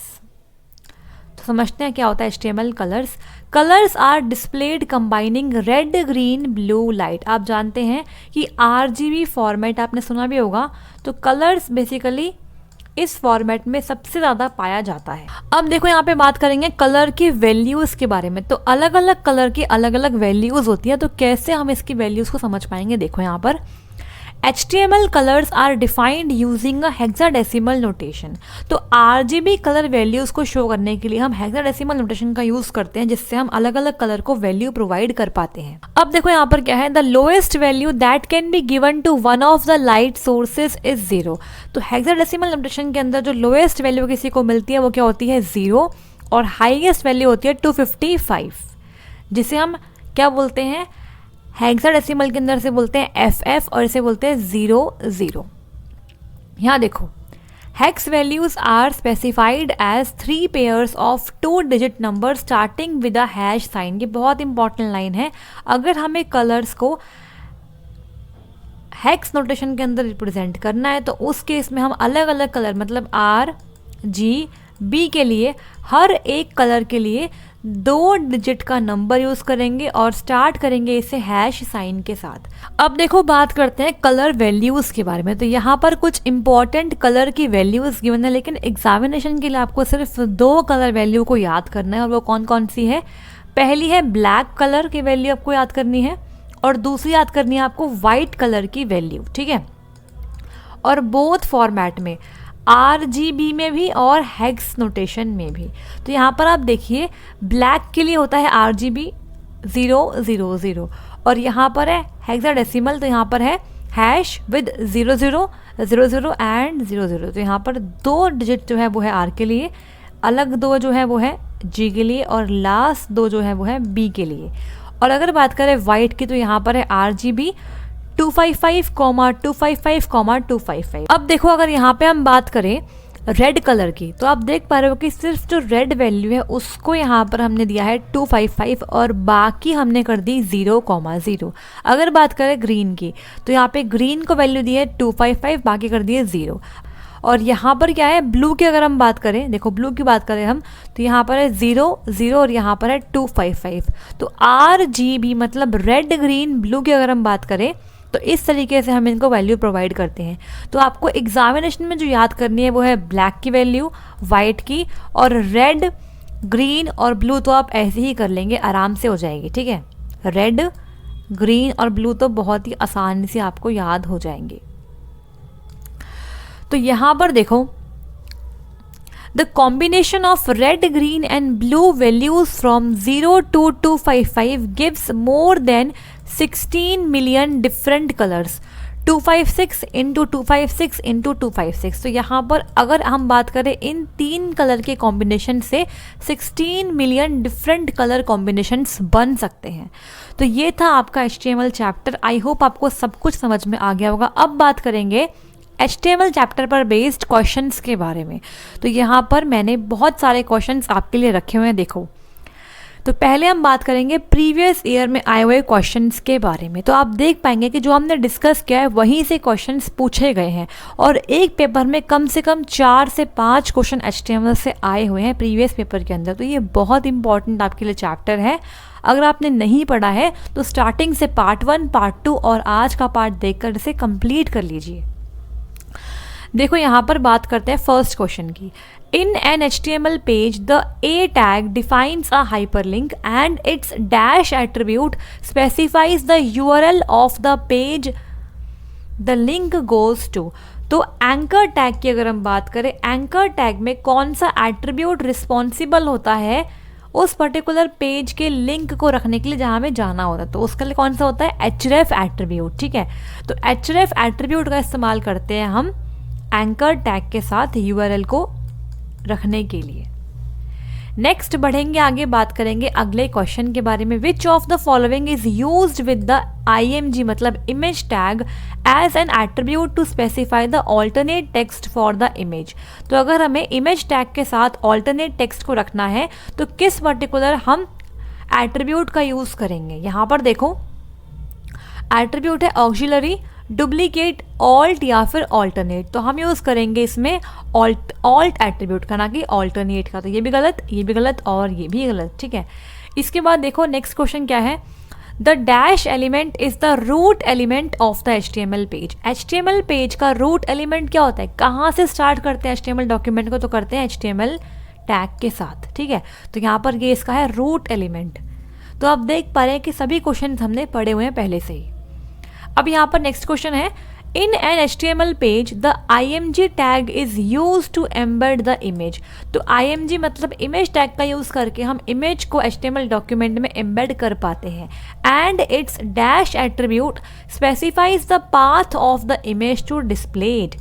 तो समझते हैं क्या होता है HTML colours. Colours are displayed combining red green blue light. आप जानते हैं कि RGB फॉर्मेट आपने सुना भी होगा। तो कलर्स बेसिकली इस फॉर्मेट में सबसे ज़्यादा पाया जाता है। अब देखो यहाँ पे बात करेंगे कलर की वैल्यूज़ के बारे में। तो अलग अलग कलर की अलग अलग वैल्यूज़ होती है, तो कैसे हम इसकी वैल्यूज़ को समझ पाएंगे। देखो यहाँ पर HTML colors are defined using a hexadecimal notation। तो RGB कलर वैल्यूज़ को शो करने के लिए हम हेक्साडेसिमल नोटेशन का यूज़ करते हैं, जिससे हम अलग अलग कलर को वैल्यू प्रोवाइड कर पाते हैं। अब देखो यहाँ पर क्या है, the lowest value that can be given to one of the light sources is 0। तो हेक्साडेसिमल नोटेशन के अंदर जो लोएस्ट वैल्यू किसी को मिलती है वो क्या होती है 0, और हाईएस्ट वैल्यू होती है 255, जिसे हम क्या बोलते हैं हेक्साडेसिमल के अंदर से बोलते हैं FF और इसे बोलते हैं 00। यहाँ देखो, hex values are specified as 3 pairs of 2 digit number starting with a hash sign. ये बहुत इंपॉर्टेंट लाइन है। अगर हमें कलर्स को हेक्स नोटेशन के अंदर रिप्रेजेंट करना है तो उस केस में हम अलग अलग कलर मतलब RGB के लिए हर एक कलर के लिए 2 डिजिट का नंबर यूज करेंगे और स्टार्ट करेंगे इसे हैश साइन के साथ। अब देखो बात करते हैं कलर वैल्यूज के बारे में। तो यहाँ पर कुछ इंपॉर्टेंट कलर की वैल्यूज गिवन है, लेकिन एग्जामिनेशन के लिए आपको सिर्फ 2 कलर वैल्यू को याद करना है, और वो कौन कौन सी है। पहली है ब्लैक कलर की वैल्यू आपको याद करनी है, और दूसरी याद करनी है आपको वाइट कलर की वैल्यू, ठीक है। और बोथ फॉर्मेट में RGB में भी और हेक्स नोटेशन में भी। तो यहाँ पर आप देखिए, ब्लैक के लिए होता है RGB 000, और यहाँ पर है हेक्साडेसिमल, तो यहाँ पर है हैश विद 00, 00 एंड 00। तो यहाँ पर 2 डिजिट जो है वो है R के लिए, अलग 2 जो है वो है G के लिए, और लास्ट 2 जो है वो है B के लिए। और अगर बात करें वाइट की तो यहाँ पर है RGB 255, 255, 255। अब देखो अगर यहाँ पे हम बात करें रेड कलर की, तो आप देख पा रहे हो कि सिर्फ जो रेड वैल्यू है उसको यहाँ पर हमने दिया है 255, और बाकी हमने कर दी 0,0। अगर बात करें ग्रीन की तो यहाँ पे ग्रीन को वैल्यू दी है 255, बाकी कर दिए 0। और यहाँ पर क्या है ब्लू की अगर हम बात करें, देखो ब्लू की बात करें हम तो यहाँ पर है 0,0 और यहाँ पर है 255। तो RGB मतलब रेड ग्रीन ब्लू की अगर हम बात करें तो इस तरीके से हम इनको वैल्यू प्रोवाइड करते हैं। तो आपको एग्जामिनेशन में जो याद करनी है वो है ब्लैक की वैल्यू, वाइट की, और रेड ग्रीन और ब्लू तो आप ऐसे ही कर लेंगे, आराम से हो जाएगी, ठीक है। रेड ग्रीन और ब्लू तो बहुत ही आसानी से आपको याद हो जाएंगे। तो यहाँ पर देखो, the combination of red green and blue values from 0 to 255 gives more than 16 million different colours. 256 into 256 into 256। तो यहाँ पर अगर हम बात करें इन 3 कलर के कॉम्बिनेशन से 16 मिलियन डिफरेंट कलर कॉम्बिनेशंस बन सकते हैं। तो ये था आपका HTML चैप्टर। आई होप आपको सब कुछ समझ में आ गया होगा। अब बात करेंगे HTML चैप्टर पर बेस्ड क्वेश्चंस के बारे में। तो यहाँ पर मैंने बहुत सारे क्वेश्चंस आपके लिए रखे हुए हैं, देखो। तो पहले हम बात करेंगे प्रीवियस ईयर में आए हुए क्वेश्चंस के बारे में। तो आप देख पाएंगे कि जो हमने डिस्कस किया है वहीं से क्वेश्चंस पूछे गए हैं, और एक पेपर में कम से कम 4 से 5 क्वेश्चन HTML से आए हुए हैं प्रीवियस पेपर के अंदर। तो ये बहुत इंपॉर्टेंट आपके लिए चैप्टर है। अगर आपने नहीं पढ़ा है तो स्टार्टिंग से पार्ट 1, पार्ट 2 और आज का पार्ट देखकर इसे कंप्लीट कर लीजिए। देखो यहाँ पर बात करते हैं फर्स्ट क्वेश्चन की। In an HTML page, the A tag defines a hyperlink and its dash attribute specifies the URL of the page the link goes to। तो एंकर टैग की अगर हम बात करें, एंकर टैग में कौन सा एट्रीब्यूट रिस्पॉन्सिबल होता है उस पर्टिकुलर पेज के लिंक को रखने के लिए जहाँ हमें जाना होता है, तो उसके लिए कौन सा होता है, href एट्रीब्यूट। ठीक है, तो href एट्रीब्यूट का इस्तेमाल करते हैं हम एंकर टैग के साथ URL को रखने के लिए। नेक्स्ट बढ़ेंगे आगे, बात करेंगे अगले क्वेश्चन के बारे में। Which of the following is used with the IMG मतलब image tag as an attribute to specify the alternate text for the image. तो अगर हमें इमेज टैग के साथ ऑल्टरनेट टेक्स्ट को रखना है तो किस पर्टिकुलर हम एट्रीब्यूट का यूज करेंगे। यहाँ पर देखो एट्रीब्यूट है ऑक्सिलरी, डुप्लीकेट, ऑल्ट या फिर ऑल्टरनेट। तो हम यूज़ करेंगे इसमें ऑल्ट एट्रीब्यूट का, ना कि ऑल्टरनेट का। तो ये भी गलत, ये भी गलत और ये भी गलत। ठीक है, इसके बाद देखो नेक्स्ट क्वेश्चन क्या है। The dash element is the root element of the HTML page. HTML page का रूट एलिमेंट क्या होता है, कहाँ से स्टार्ट करते हैं HTML डॉक्यूमेंट को, तो करते हैं HTML टैग के साथ। ठीक है, तो यहाँ पर ये इसका है रूट एलिमेंट। तो आप देख पा रहे हैं कि सभी क्वेश्चन हमने पढ़े हुए हैं पहले से ही। अब यहाँ पर नेक्स्ट क्वेश्चन है, in an HTML page the IMG tag is use to embed the image. तो IMG मतलब इमेज टैग का यूज करके हम इमेज को HTML डॉक्यूमेंट में एम्बेड कर पाते हैं। And its dash attribute specifies the path of the image to displayed.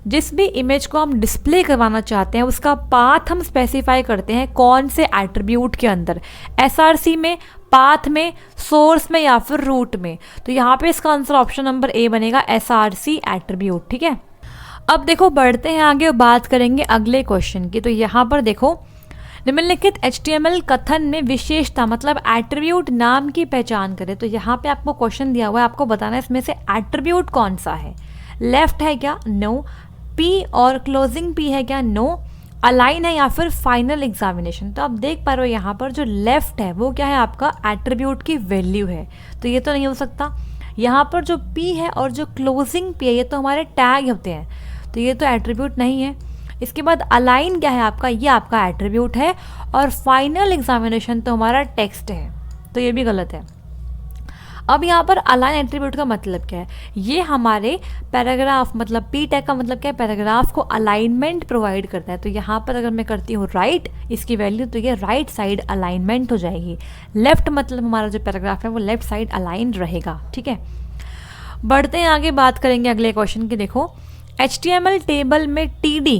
जिस भी इमेज को हम डिस्प्ले करवाना चाहते हैं उसका पाथ हम स्पेसिफाई करते हैं कौन से एट्रीब्यूट के अंदर, SRC में, पाथ में, सोर्स में या फिर रूट में। तो यहाँ पे इसका आंसर ऑप्शन नंबर A बनेगा, SRC एट्रीब्यूट। ठीक है, अब देखो बढ़ते हैं आगे और बात करेंगे अगले क्वेश्चन की। तो यहाँ पर देखो निम्नलिखित HTML कथन में विशेषता मतलब एट्रीब्यूट नाम की पहचान करें। तो यहाँ पे आपको क्वेश्चन दिया हुआ है, आपको बताना है इसमें से एट्रीब्यूट कौन सा है। लेफ्ट है क्या, नो। P और क्लोजिंग P है क्या, नो। अलाइन है या फिर फाइनल एग्जामिनेशन। तो आप देख पा रहे हो यहाँ पर जो लेफ्ट है वो क्या है, आपका एट्रीब्यूट की वैल्यू है। तो ये तो नहीं हो सकता। यहाँ पर जो P है और जो क्लोजिंग P है ये तो हमारे टैग होते हैं, तो ये तो एट्रीब्यूट नहीं है। इसके बाद अलाइन क्या है आपका, ये आपका एट्रीब्यूट है। और फाइनल एग्जामिनेशन तो हमारा टेक्स्ट है, तो ये भी गलत है। अब यहाँ पर अलाइन एट्रीब्यूट का मतलब क्या है, ये हमारे पैराग्राफ मतलब P टैग का मतलब क्या है, पैराग्राफ को अलाइनमेंट प्रोवाइड करता है। तो यहाँ पर अगर मैं करती हूँ राइट इसकी वैल्यू, तो ये राइट साइड अलाइनमेंट हो जाएगी। लेफ्ट मतलब हमारा जो पैराग्राफ है वो लेफ्ट साइड अलाइन रहेगा। ठीक है, बढ़ते हैं आगे, बात करेंगे अगले क्वेश्चन की। देखो HTML टेबल में TD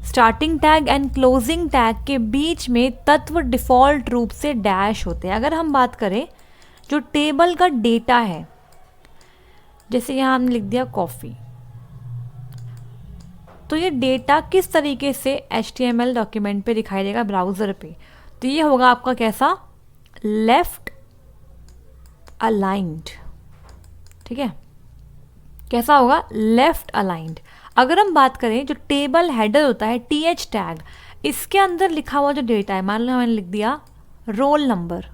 starting tag and closing tag के बीच में तत्व डिफ़ॉल्ट रूप से डैश होते हैं। अगर हम बात करें जो टेबल का डेटा है, जैसे यहाँ हमने लिख दिया कॉफ़ी, तो ये डेटा किस तरीके से HTML डॉक्यूमेंट पे दिखाई देगा ब्राउज़र पे, तो ये होगा आपका कैसा, लेफ्ट अलाइंड। ठीक है, कैसा होगा, लेफ्ट अलाइंड। अगर हम बात करें जो टेबल हेडर होता है TH टैग, इसके अंदर लिखा हुआ जो डेटा है, मान लो मैंने लिख दिया रोल नंबर,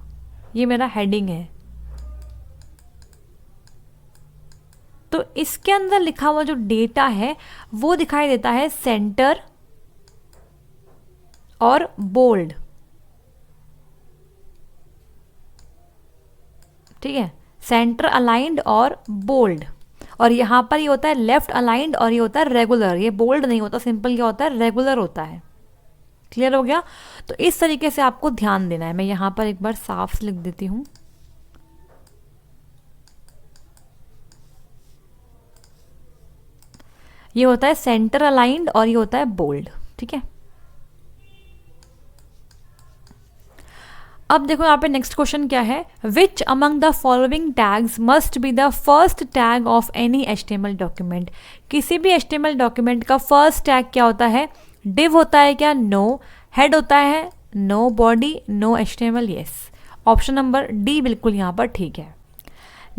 ये मेरा हेडिंग है, तो इसके अंदर लिखा हुआ जो डेटा है वो दिखाई देता है सेंटर और बोल्ड। ठीक है, सेंटर अलाइंड और बोल्ड। और यहाँ पर ये होता है लेफ्ट अलाइंड और ये होता है रेगुलर। ये बोल्ड नहीं होता, सिंपल क्या होता है, रेगुलर होता है। क्लियर हो गया। तो इस तरीके से आपको ध्यान देना है। मैं यहाँ पर एक बार साफ से लिख देती हूँ। ये होता है सेंटर अलाइंड और ये होता है बोल्ड। ठीक है, अब देखो यहाँ पे नेक्स्ट क्वेश्चन क्या है, which among the following tags must be the first tag of any HTML document. किसी भी HTML डॉक्यूमेंट का फर्स्ट टैग क्या होता है, div होता है क्या, नो, हेड होता है, no, body, no, HTML, yes. Option number D बिल्कुल यहाँ पर ठीक है।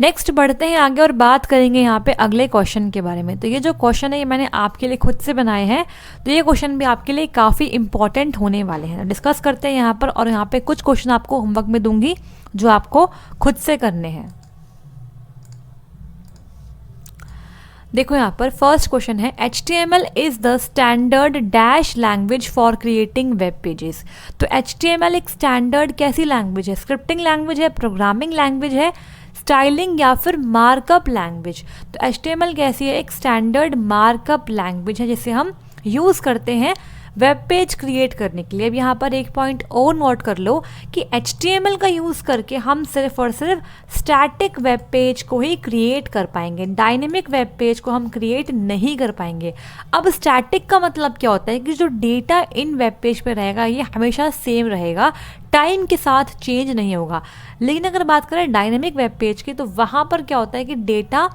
नेक्स्ट बढ़ते हैं आगे और बात करेंगे यहाँ पे अगले क्वेश्चन के बारे में। तो ये जो क्वेश्चन है ये मैंने आपके लिए खुद से बनाए हैं, तो ये क्वेश्चन भी आपके लिए काफ़ी इंपॉर्टेंट होने वाले हैं। डिस्कस करते हैं यहाँ पर, और यहाँ पे कुछ क्वेश्चन आपको होमवर्क में दूंगी जो आपको खुद से करने हैं। देखो यहाँ पर फर्स्ट क्वेश्चन है, HTML is the standard dash language for creating web pages. तो HTML एक स्टैंडर्ड कैसी लैंग्वेज है, स्क्रिप्टिंग लैंग्वेज है, प्रोग्रामिंग लैंग्वेज है, स्टाइलिंग या फिर मार्कअप लैंग्वेज। तो HTML कैसी है, एक स्टैंडर्ड मार्कअप लैंग्वेज है जिसे हम यूज़ करते हैं वेब पेज क्रिएट करने के लिए। अब यहाँ पर एक पॉइंट और नोट कर लो कि HTML का यूज़ करके हम सिर्फ और सिर्फ स्टैटिक वेब पेज को ही क्रिएट कर पाएंगे, डायनेमिक वेब पेज को हम क्रिएट नहीं कर पाएंगे। अब स्टैटिक का मतलब क्या होता है कि जो डेटा इन वेब पेज पे रहेगा ये हमेशा सेम रहेगा, टाइम के साथ चेंज नहीं होगा। लेकिन अगर बात करें डायनेमिक वेब पेज की, तो वहाँ पर क्या होता है कि डेटा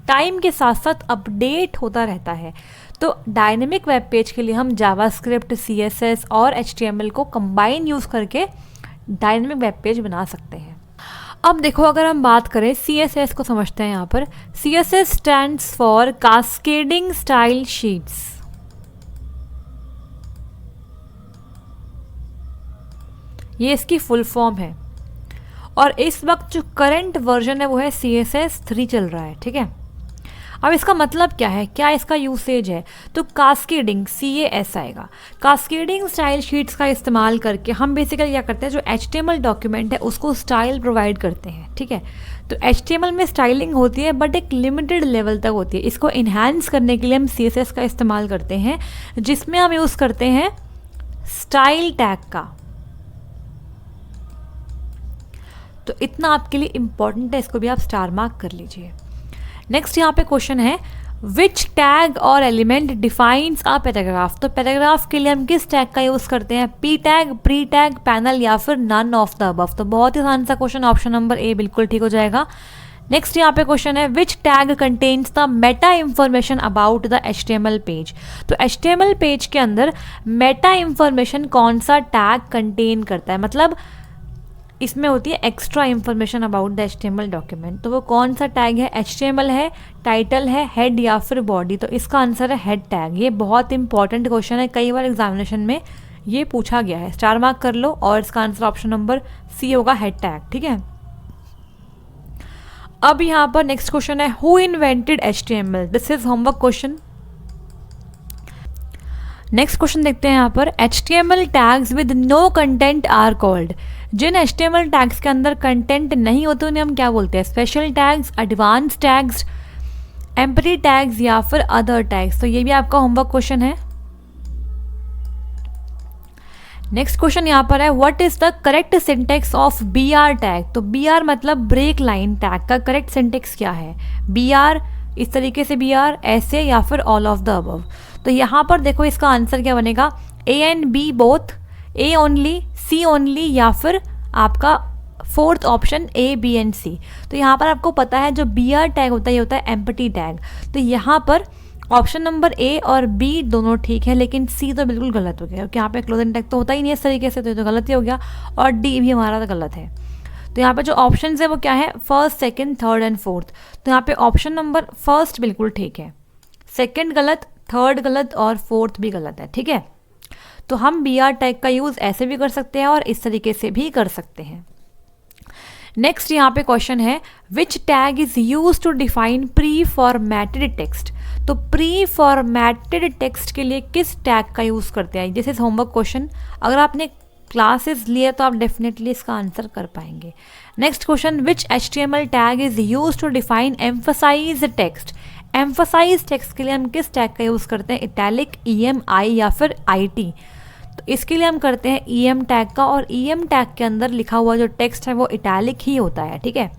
टाइम के साथ साथ अपडेट होता रहता है। तो डायनेमिक वेब पेज के लिए हम जावास्क्रिप्ट, CSS और HTML को कंबाइन यूज़ करके डायनेमिक वेब पेज बना सकते हैं। अब देखो अगर हम बात करें CSS को, समझते हैं यहाँ पर। CSS stands for cascading style sheets. ये इसकी फुल फॉर्म है, और इस वक्त जो करंट वर्जन है वो है CSS 3 चल रहा है, ठीक है। अब इसका मतलब क्या है, क्या इसका यूसेज है, तो कास्केडिंग, CAS आएगा। कास्केडिंग स्टाइल शीट्स का इस्तेमाल करके हम बेसिकली क्या करते हैं, जो HTML डॉक्यूमेंट है उसको स्टाइल प्रोवाइड करते हैं, ठीक है। तो HTML में स्टाइलिंग होती है बट एक लिमिटेड लेवल तक होती है। इसको इन्हांस करने के लिए हम CSS का इस्तेमाल करते हैं, जिसमें हम यूज़ करते हैं स्टाइल टैग का। तो इतना आपके लिए इंपॉर्टेंट है, इसको भी आप स्टार मार्क कर लीजिए। नेक्स्ट यहाँ पे क्वेश्चन है, विच टैग और एलिमेंट डिफाइंस अ पैराग्राफ। तो पैराग्राफ के लिए हम किस टैग का यूज़ करते हैं, P tag, pre tag, panel या फिर नन ऑफ द अबव। तो बहुत ही आसान सा क्वेश्चन, ऑप्शन नंबर ए बिल्कुल ठीक हो जाएगा। नेक्स्ट यहाँ पे क्वेश्चन है, which tag contains the meta information about the HTML page. तो HTML पेज के अंदर मेटा इंफॉर्मेशन कौन सा टैग कंटेन करता है, मतलब इसमें होती है extra information about the HTML document. तो वो कौन सा टैग है, HTML है, टाइटल है, हेड या फिर बॉडी। तो इसका आंसर है हेड टैग। ये बहुत इंपॉर्टेंट क्वेश्चन है, कई बार एग्जामिनेशन में ये पूछा गया है, स्टार मार्क कर लो। और इसका आंसर ऑप्शन नंबर सी होगा, हेड टैग, ठीक है। अब यहाँ पर नेक्स्ट क्वेश्चन है, who invented HTML। This is homework question. Next question देखते हैं यहाँ पर, HTML tags with no content are called. जिन HTML टैग्स के अंदर कंटेंट नहीं होते उन्हें हम क्या बोलते हैं, special tags, advance tags, empty tags या फिर अदर टैग्स। तो ये भी आपका होमवर्क क्वेश्चन है। नेक्स्ट क्वेश्चन यहाँ पर है, what is the correct syntax of BR tag. तो BR मतलब ब्रेक लाइन टैग का करेक्ट सिंटेक्स क्या है, BR इस तरीके से BR, ऐसे या फिर ऑल ऑफ द अबव। तो यहाँ पर देखो इसका आंसर क्या बनेगा, A and B both, A only, C only या फिर आपका fourth option A, B and C। तो यहाँ पर आपको पता है जो BR टैग होता है ये होता है एम्प्टी टैग। तो यहाँ पर ऑप्शन नंबर A और B दोनों ठीक है, लेकिन C तो बिल्कुल गलत हो गया, क्योंकि यहाँ पे क्लोजिंग टैग तो होता ही नहीं है इस तरीके से, तो ये तो गलत ही हो गया। और D भी हमारा तो गलत है। तो यहाँ पे जो ऑप्शन है वो क्या है, first, second, third and fourth. तो यहाँ पे ऑप्शन नंबर फर्स्ट बिल्कुल ठीक है, सेकंड गलत, थर्ड गलत और फोर्थ भी गलत है, ठीक है। तो हम BR टैग का यूज़ ऐसे भी कर सकते हैं और इस तरीके से भी कर सकते हैं। नेक्स्ट यहाँ पे क्वेश्चन है, which tag is use to define preformatted text. तो प्री फॉर्मेटेड टेक्स्ट के लिए किस टैग का यूज़ करते हैं, दिस इज होमवर्क क्वेश्चन। अगर आपने क्लासेस लिए तो आप डेफिनेटली इसका आंसर कर पाएंगे। Next question, which HTML tag is use to define emphasize text. Emphasize text के लिए हम किस टैग का यूज़ करते हैं, इटैलिक, EM, I या फिर IT। तो इसके लिए हम करते हैं EM टैग का, और EM टैग के अंदर लिखा हुआ जो टेक्स्ट है वो इटैलिक ही होता है, ठीक है।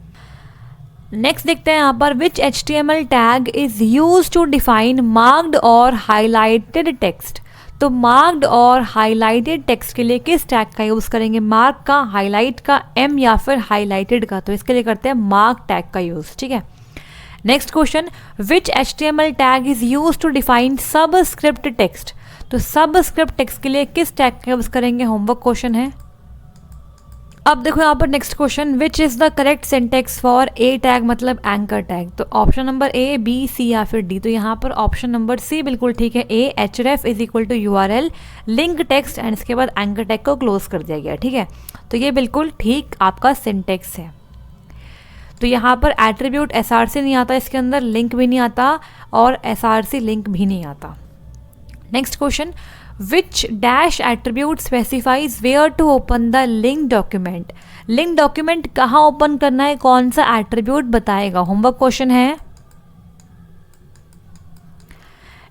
नेक्स्ट देखते हैं यहाँ पर, which HTML tag is use to define marked और हाईलाइटेड टेक्स्ट। तो मार्क्ड और हाईलाइटेड टेक्स्ट के लिए किस टैग का यूज़ करेंगे? मार्क का, हाईलाइट का, एम या फिर हाईलाइटेड का? तो इसके लिए करते हैं मार्क टैग का यूज़, ठीक है। Next question, which HTML tag is use to define subscript text? तो सबस्क्रिप्ट टेक्स्ट के लिए किस टैग का यूज़ करेंगे? होमवर्क क्वेश्चन है। अब देखो यहाँ पर next question, which is the correct syntax for A tag मतलब एंकर टैग? तो option number A, B, C या फिर डी? तो यहाँ पर ऑप्शन नंबर सी बिल्कुल ठीक है। A, href is equal to URL link text and इसके बाद एंकर टैग को क्लोज कर दिया गया, ठीक है। तो ये बिल्कुल ठीक आपका सिंटेक्स है। तो यहाँ पर एट्रीब्यूट SRC नहीं आता, इसके अंदर लिंक भी नहीं आता और SRC लिंक भी नहीं आता। Next question, which dash attribute specifies where to open the link document? Link document कहाँ ओपन करना है, कौन सा एट्रीब्यूट बताएगा? होमवर्क क्वेश्चन है।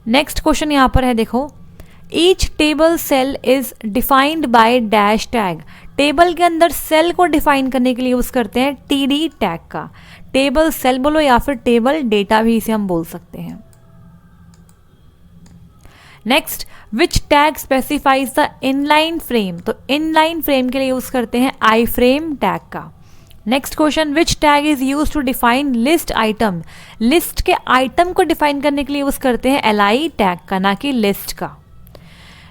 नेक्स्ट क्वेश्चन यहाँ पर है, देखो, each table cell is defined by dash tag. Table के अंदर सेल को डिफाइन करने के लिए यूज करते हैं TD टैग का। टेबल सेल बोलो या फिर टेबल डेटा भी इसे हम बोल सकते हैं। Next, which tag specifies the inline frame? तो इनलाइन फ्रेम के लिए यूज करते हैं आई फ्रेम टैग का। Next question, which tag is use to define list item? List के आइटम को डिफाइन करने के लिए यूज करते हैं LI टैग का, ना कि लिस्ट का।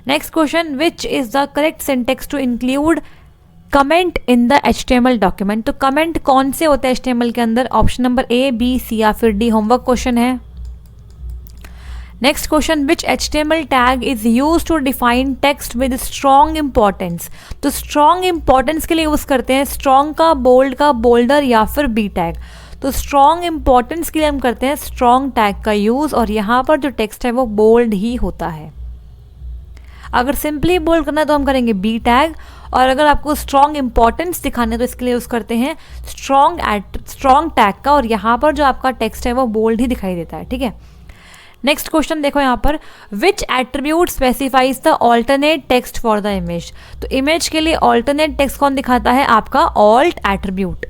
Next question, which is the correct syntax to include comment in the HTML document? तो कमेंट कौन से होते हैं HTML के अंदर? Option number A, B, C या फिर डी? होमवर्क क्वेश्चन है। Next question, which HTML tag is use to define text with strong importance? तो स्ट्रॉन्ग इंपॉर्टेंस के लिए यूज करते हैं स्ट्रॉन्ग का, बोल्ड का, बोल्डर या फिर बी टैग? तो स्ट्रॉन्ग इंपॉर्टेंस के लिए हम करते हैं स्ट्रॉन्ग टैग का यूज और यहाँ पर जो टेक्स्ट है वो बोल्ड ही होता है। अगर सिंपली बोल्ड करना है तो हम करेंगे बी टैग, और अगर आपको स्ट्रॉन्ग इंपॉर्टेंस दिखाने तो इसके लिए यूज करते हैं स्ट्रॉन्ग टैग का, और यहाँ पर जो आपका टेक्स्ट है वो बोल्ड ही दिखाई देता है, ठीक है। नेक्स्ट क्वेश्चन देखो यहाँ पर, which attribute specifies the alternate text for the image? तो इमेज के लिए ऑल्टरनेट टेक्स्ट कौन दिखाता है? आपका alt attribute.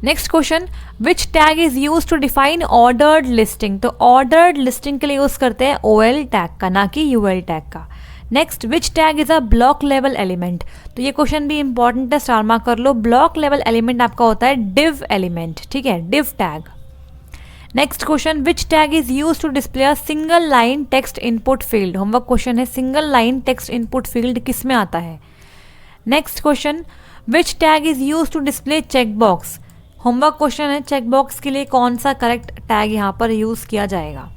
Next question, which tag is use to define ordered listing? तो ऑर्डर्ड लिस्टिंग के लिए यूज करते हैं OL टैग का, ना कि UL टैग का। Next, which tag is a block level element? तो ये क्वेश्चन भी इंपॉर्टेंट है, स्टार मार्क कर लो। ब्लॉक लेवल एलिमेंट आपका होता है div एलिमेंट, ठीक है, div tag. Next question, which tag is use to display a single line text input field? Homework question है, single line text input field किस में आता है? Next question, which tag is use to display checkbox? Homework question है, checkbox के लिए कौन सा करेक्ट टैग यहाँ पर यूज किया जाएगा?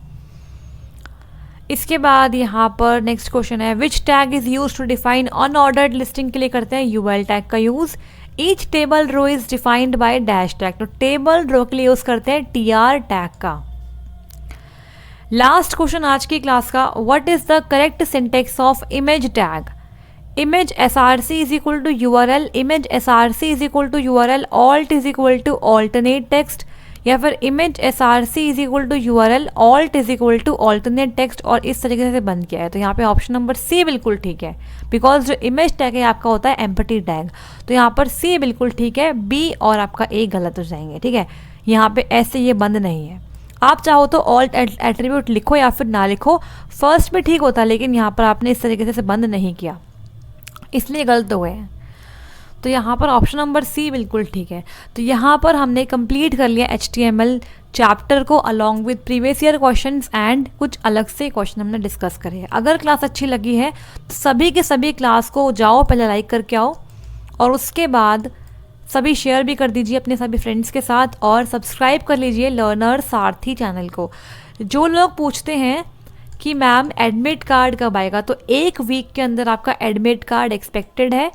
इसके बाद यहाँ पर नेक्स्ट क्वेश्चन है, which tag is use to define unordered listing? के लिए करते हैं UL टैग का use. Each table row is defined by dash tag, तो टेबल रो के लिए यूज करते हैं TR टैग का। लास्ट क्वेश्चन आज की क्लास का, what is the correct syntax of image tag? Image SRC is equal to URL, image SRC is equal to URL, alt is equal to alternate text, या फिर image SRC is equal to URL, alt is equal to alternate text, और इस तरीके से बंद किया है। तो यहाँ पे ऑप्शन नंबर सी बिल्कुल ठीक है, बिकॉज जो इमेज टैग है आपका होता है एम्पटी टैग। तो यहाँ पर सी बिल्कुल ठीक है, बी और आपका ए गलत हो जाएंगे, ठीक है। यहाँ पे ऐसे ये बंद नहीं है। आप चाहो तो ऑल्ट एट्रीब्यूट लिखो या फिर ना लिखो, फर्स्ट में ठीक होता, लेकिन यहाँ पर आपने इस तरीके से बंद नहीं किया, इसलिए गलत हुए हैं। तो यहाँ पर ऑप्शन नंबर सी बिल्कुल ठीक है। तो यहाँ पर हमने कंप्लीट कर लिया HTML चैप्टर को along with previous year questions and कुछ अलग से क्वेश्चन हमने डिस्कस करे हैं। अगर क्लास अच्छी लगी है तो सभी के सभी क्लास को जाओ, पहले लाइक करके आओ और उसके बाद सभी शेयर भी कर दीजिए अपने सभी फ्रेंड्स के साथ, और सब्सक्राइब कर लीजिए लर्नर सारथी चैनल को। जो लोग पूछते हैं कि मैम एडमिट कार्ड कब आएगा, तो 1 वीक के अंदर आपका एडमिट कार्ड एक्सपेक्टेड है,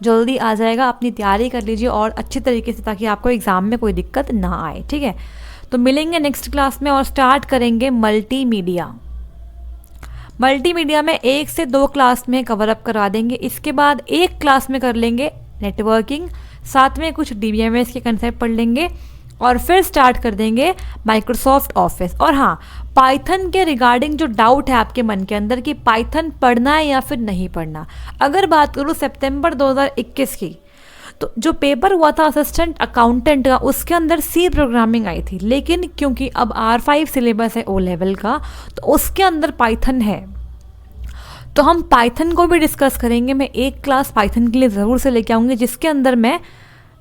जल्दी आ जाएगा। अपनी तैयारी कर लीजिए और अच्छी तरीके से, ताकि आपको एग्ज़ाम में कोई दिक्कत ना आए, ठीक है। तो मिलेंगे नेक्स्ट क्लास में और स्टार्ट करेंगे मल्टीमीडिया। मल्टीमीडिया में 1 से 2 क्लास में कवर अप करवा देंगे। इसके बाद 1 क्लास में कर लेंगे नेटवर्किंग, साथ में कुछ DBMS के कंसेप्ट पढ़ लेंगे और फिर स्टार्ट कर देंगे माइक्रोसॉफ्ट ऑफिस। और हाँ, पाइथन के रिगार्डिंग जो डाउट है आपके मन के अंदर कि पाइथन पढ़ना है या फिर नहीं पढ़ना, अगर बात करूँ सितंबर 2021 की, तो जो पेपर हुआ था असिस्टेंट अकाउंटेंट का, उसके अंदर C प्रोग्रामिंग आई थी, लेकिन क्योंकि अब R5 सिलेबस है O लेवल का, तो उसके अंदर पाइथन है। तो हम पाइथन को भी डिस्कस करेंगे। मैं एक क्लास पाइथन के लिए ज़रूर से लेके आऊँगी, जिसके अंदर मैं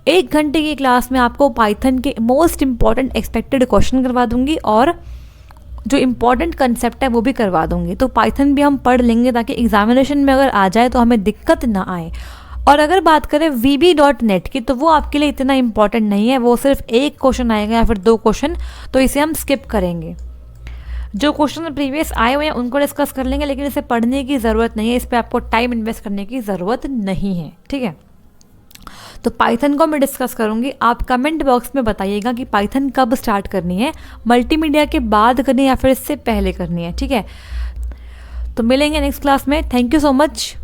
1 घंटे की क्लास में आपको पाइथन के मोस्ट इम्पॉर्टेंट एक्सपेक्टेड क्वेश्चन करवा दूंगी और जो इम्पॉर्टेंट कंसेप्ट है वो भी करवा दूंगी। तो पाइथन भी हम पढ़ लेंगे ताकि एग्जामिनेशन में अगर आ जाए तो हमें दिक्कत ना आए। और अगर बात करें VB.NET की, तो वो आपके लिए इतना इम्पॉर्टेंट नहीं है, वो सिर्फ 1 क्वेश्चन आएगा या फिर 2 क्वेश्चन, तो इसे हम स्किप करेंगे। जो क्वेश्चन प्रीवियस आए हुए हैं उनको डिस्कस कर लेंगे, लेकिन इसे पढ़ने की ज़रूरत नहीं है, इस पर आपको टाइम इन्वेस्ट करने की ज़रूरत नहीं है, ठीक है। तो पाइथन को मैं डिस्कस करूंगी। आप कमेंट बॉक्स में बताइएगा कि पाइथन कब स्टार्ट करनी है, मल्टीमीडिया के बाद करनी है या फिर इससे पहले करनी है, ठीक है। तो मिलेंगे नेक्स्ट क्लास में। Thank you so much.